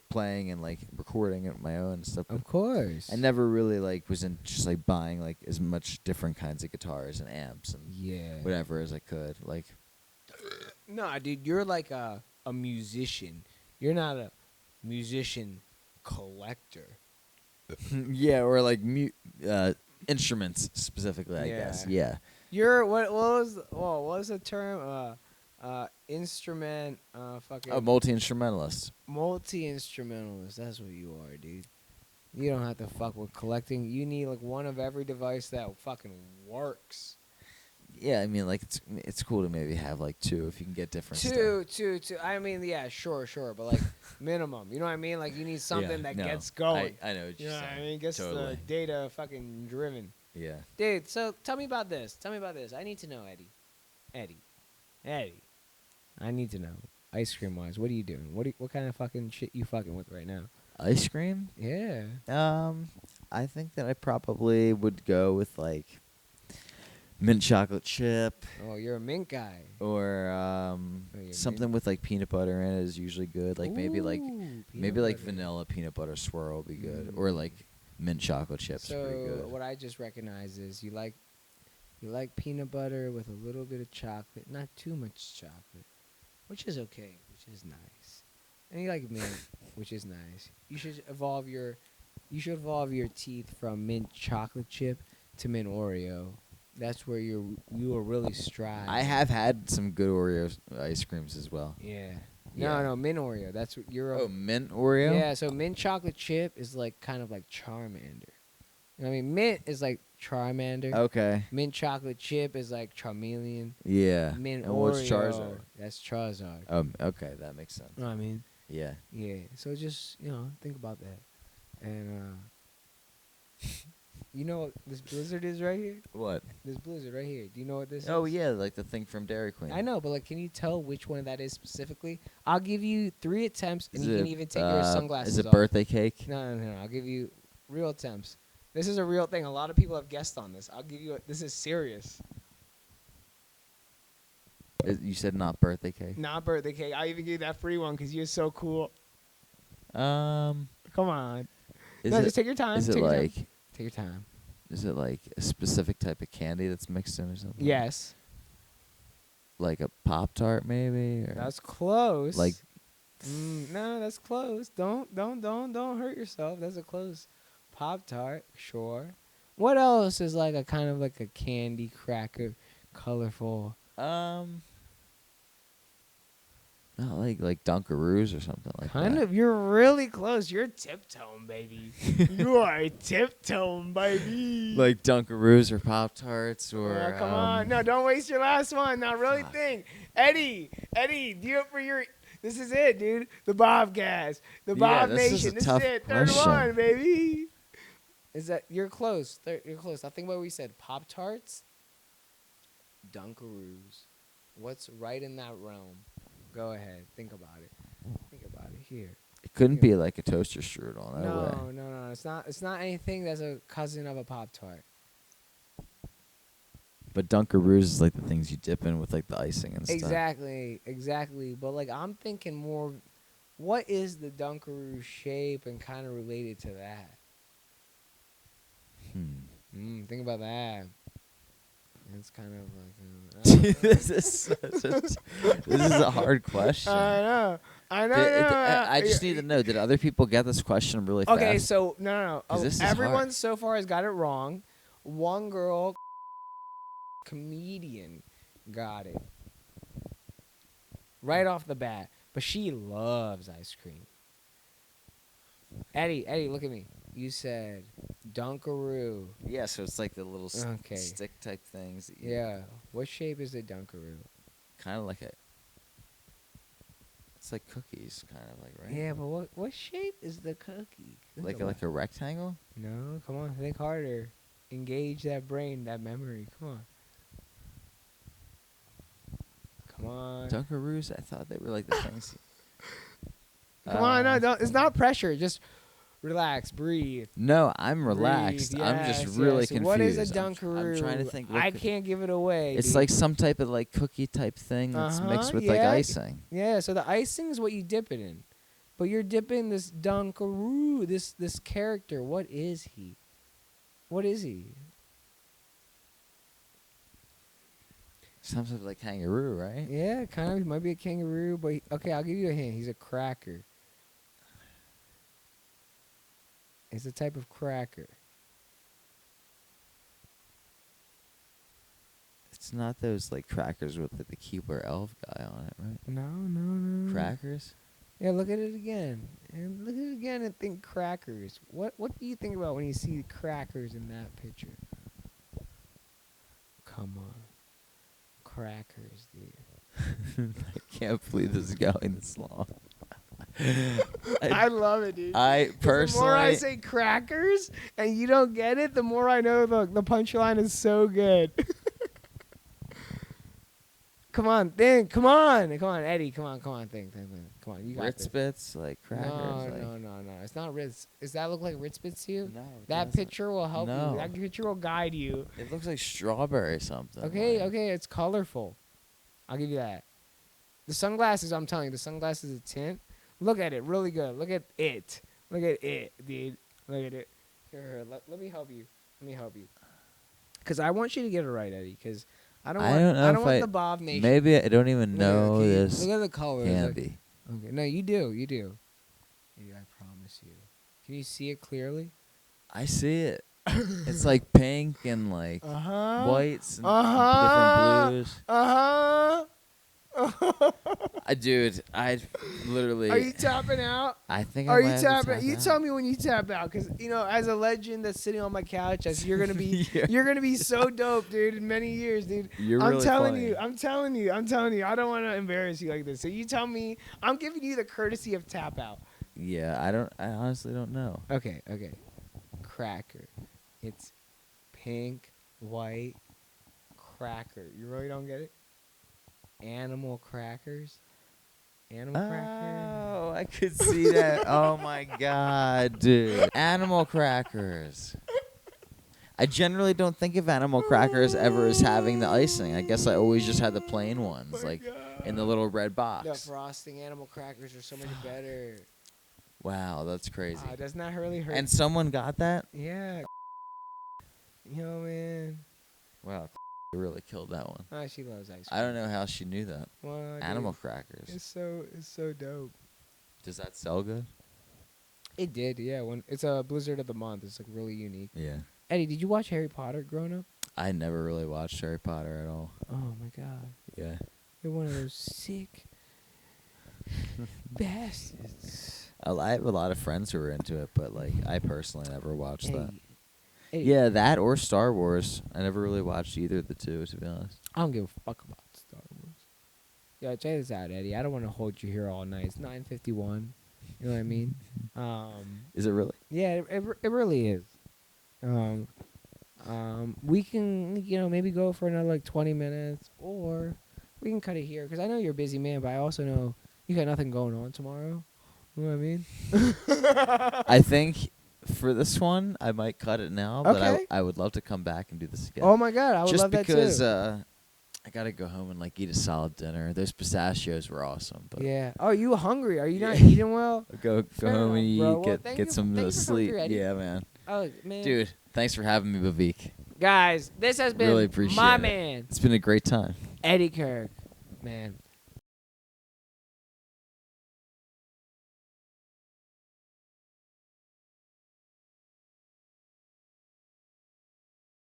playing and like recording it my own stuff. Of course. I never really like was in just like buying like as much different kinds of guitars and amps and whatever as I could. Like, nah, dude, you're like a musician. You're not a musician collector. Yeah, or like instruments specifically, I guess. Yeah. You're what was the term? Instrument fucking multi-instrumentalist. Multi-instrumentalist. That's what you are, dude. You don't have to fuck with collecting. You need like one of every device that fucking works. Yeah, I mean, like it's cool to maybe have like 2 if you can get different Two. I mean, yeah, sure, but like minimum. You know what I mean? Like you need something that gets going. I know what you're saying. I mean, gets the data fucking driven. Yeah. Dude, so tell me about this. I need to know, Eddie. I need to know. Ice cream wise, what are you doing? What kind of fucking shit you fucking with right now? Ice cream? Yeah. I think that I probably would go with like mint chocolate chip. Oh, you're a mint guy. Or something with like peanut butter in it is usually good. Like maybe vanilla peanut butter swirl would be good. Or like mint chocolate chips pretty good. So what I just recognize is you like peanut butter with a little bit of chocolate, not too much chocolate, which is okay, which is nice. And you like mint, which is nice. You should evolve your teeth from mint chocolate chip to mint Oreo. that's where you will really strive. I have had some good Oreo ice creams as well. Yeah. Yeah. No, mint Oreo. That's what you're. Oh, mint Oreo? Yeah, so mint chocolate chip is like kind of like Charmander. I mean, mint is like Charmander. Okay. Mint chocolate chip is like Charmeleon. Yeah. Mint and Oreo. what's Charizard? That's Charizard. Okay, that makes sense. You know what I mean? Yeah. Yeah. So just, think about that. And you know what this blizzard is right here? What? This blizzard right here. Do you know what this is? Oh, yeah, like the thing from Dairy Queen. I know, but like, can you tell which one that is specifically? I'll give you 3 attempts, and Is you it, can even take your sunglasses Is it off. birthday cake? No. I'll give you real attempts. This is a real thing. A lot of people have guessed on this. I'll give you. This is serious. You said not birthday cake? Not birthday cake. I'll even give you that free one because you're so cool. Come on. Is No, it, just take your time. Is it Take your time. like? Take your time. Is it like a specific type of candy that's mixed in or something? Yes. Like a Pop-Tart maybe? Or That's close. like. No, that's close. Don't hurt yourself. That's a close. Pop-Tart, sure. What else is like a kind of like a candy cracker, colorful? Not like Dunkaroos or something like that. Kind of. You're really close. You're tiptoeing, baby. You are tiptoeing, baby. Like Dunkaroos or Pop-Tarts or. Come on. No, don't waste your last one. Now, really fuck. think. Eddie, do it for your. This is it, dude. The Bhav Cast. The Bhav this is Nation. a This is tough it. Third question. one, baby. Is that you're close? You're close. I think what we said: Pop Tarts, Dunkaroos. What's right in that realm? Go ahead. Think about it. Think about it. Here. It couldn't be like a toaster strudel. No way. No. It's not anything that's a cousin of a Pop Tart. But Dunkaroos is like the things you dip in with like the icing and stuff. Exactly. But like I'm thinking more, what is the Dunkaroo shape and kind of related to that? Think about that. It's kind of like this is a hard question. I know. I just need to know: did other people get this question really fast? Okay, so no. This is everyone hard. so far has got it wrong. One girl, comedian, got it right off the bat, but she loves ice cream. Eddie, look at me. You said Dunkaroo. Yeah, so it's like the little Okay. stick type things. That you Yeah. What shape is a Dunkaroo? Kind of like a. It's like cookies, kind of like, right? Yeah, but what shape is the cookie? Like a rectangle. No, come on, think harder. Engage that brain, that memory. Come on. Dunkaroos. I thought they were like the things. Come on, no, don't. It's not pressure. Just relax, breathe. No, I'm relaxed. Breathe, I'm just yes, really yes. confused. What is a I'm Dunkaroo? trying to think. I can't give it away. It's dude. like some type of like cookie type thing that's mixed with like yeah. icing. Yeah, so the icing is what you dip it in, but you're dipping this Dunkaroo, this character. What is he? What is he? Some sort of like kangaroo, right? Yeah, kind of. He might be a kangaroo, but okay, I'll give you a hint. He's a cracker. It's a type of cracker. It's not those like crackers with the Keebler Elf guy on it, right? No. Crackers? Yeah, look at it again. And look at it again and think crackers. What do you think about when you see crackers in that picture? Come on. Crackers, dude. I can't believe this is going this long. I love it, dude. I personally. The more I say crackers and you don't get it, the more I know the punchline is so good. Come on, think. Come on, Eddie. Come on, think. Come on, you got Ritz this. Bits, like crackers. No. It's not Ritz. Does that look like Ritz Bits to you? No. That doesn't. picture will help No. you. That picture will guide you. It looks like strawberry something. Okay, it's colorful. I'll give you that. The sunglasses, I'm telling you, the sunglasses is a tint. Look at it, really good. Look at it. Look at it, dude. Look at it. Here, let me help you. Because I want you to get it right, Eddie. Because I don't want the Bhav Nation. Maybe I don't even know this Look at the colors. candy. Okay, no, you do. I promise you. Can you see it clearly? I see it. It's like pink and like whites and different blues. Dude, I literally. Are you tapping out? I think. Are I you might have to tapping? tap You out. tell me when you tap out, because as a legend that's sitting on my couch, you're gonna be Yeah. you're gonna be so dope, dude, in many years, dude. You're I'm really telling funny. you. I'm telling you. I don't want to embarrass you like this. So you tell me. I'm giving you the courtesy of tap out. Yeah, I honestly don't know. Okay. Cracker. It's pink, white, cracker. You really don't get it? Animal crackers. Animal cracker. Oh, I could see that. Oh my god, dude. Animal crackers. I generally don't think of animal crackers ever as having the icing. I guess I always just had the plain ones, like in the little red box. The frosting animal crackers are so much better. Wow, that's crazy. Doesn't that really hurt? And someone got that? Yeah. Man. Wow, really killed that one. Oh, she loves ice cream. I don't know how she knew that. Well, Animal dude, crackers. It's so dope. Does that sell good? It did, yeah. When it's a Blizzard of the Month, it's like really unique. Yeah. Eddie, did you watch Harry Potter growing up? I never really watched Harry Potter at all. Oh my god. Yeah. You're one of those sick bastards. I have a lot of friends who are into it, but like I personally never watched that. Hey, Yeah, that or Star Wars. I never really watched either of the two, to be honest. I don't give a fuck about Star Wars. Yo, check this out, Eddie. I don't want to hold you here all night. It's 9:51. You know what I mean? Is it really? Yeah, it really is. We can, maybe go for another like 20 minutes, or we can cut it here, because I know you're a busy man, but I also know you got nothing going on tomorrow. You know what I mean? I think for this one, I might cut it now, but Okay. I would love to come back and do this again. Oh my god, I would Just love that too. because I gotta go home and like eat a solid dinner. Those pistachios were awesome, but Yeah. Oh, you hungry? Are you not eating well? go Fair home and enough, bro. eat, Well, thank get you- some thank you for coming sleep. through, Eddie. Yeah, man. Oh man, Dude, thanks for having me, Bhavik. guys, this has been Really appreciate my it. man It's been a great time. Eddie Kurek, man.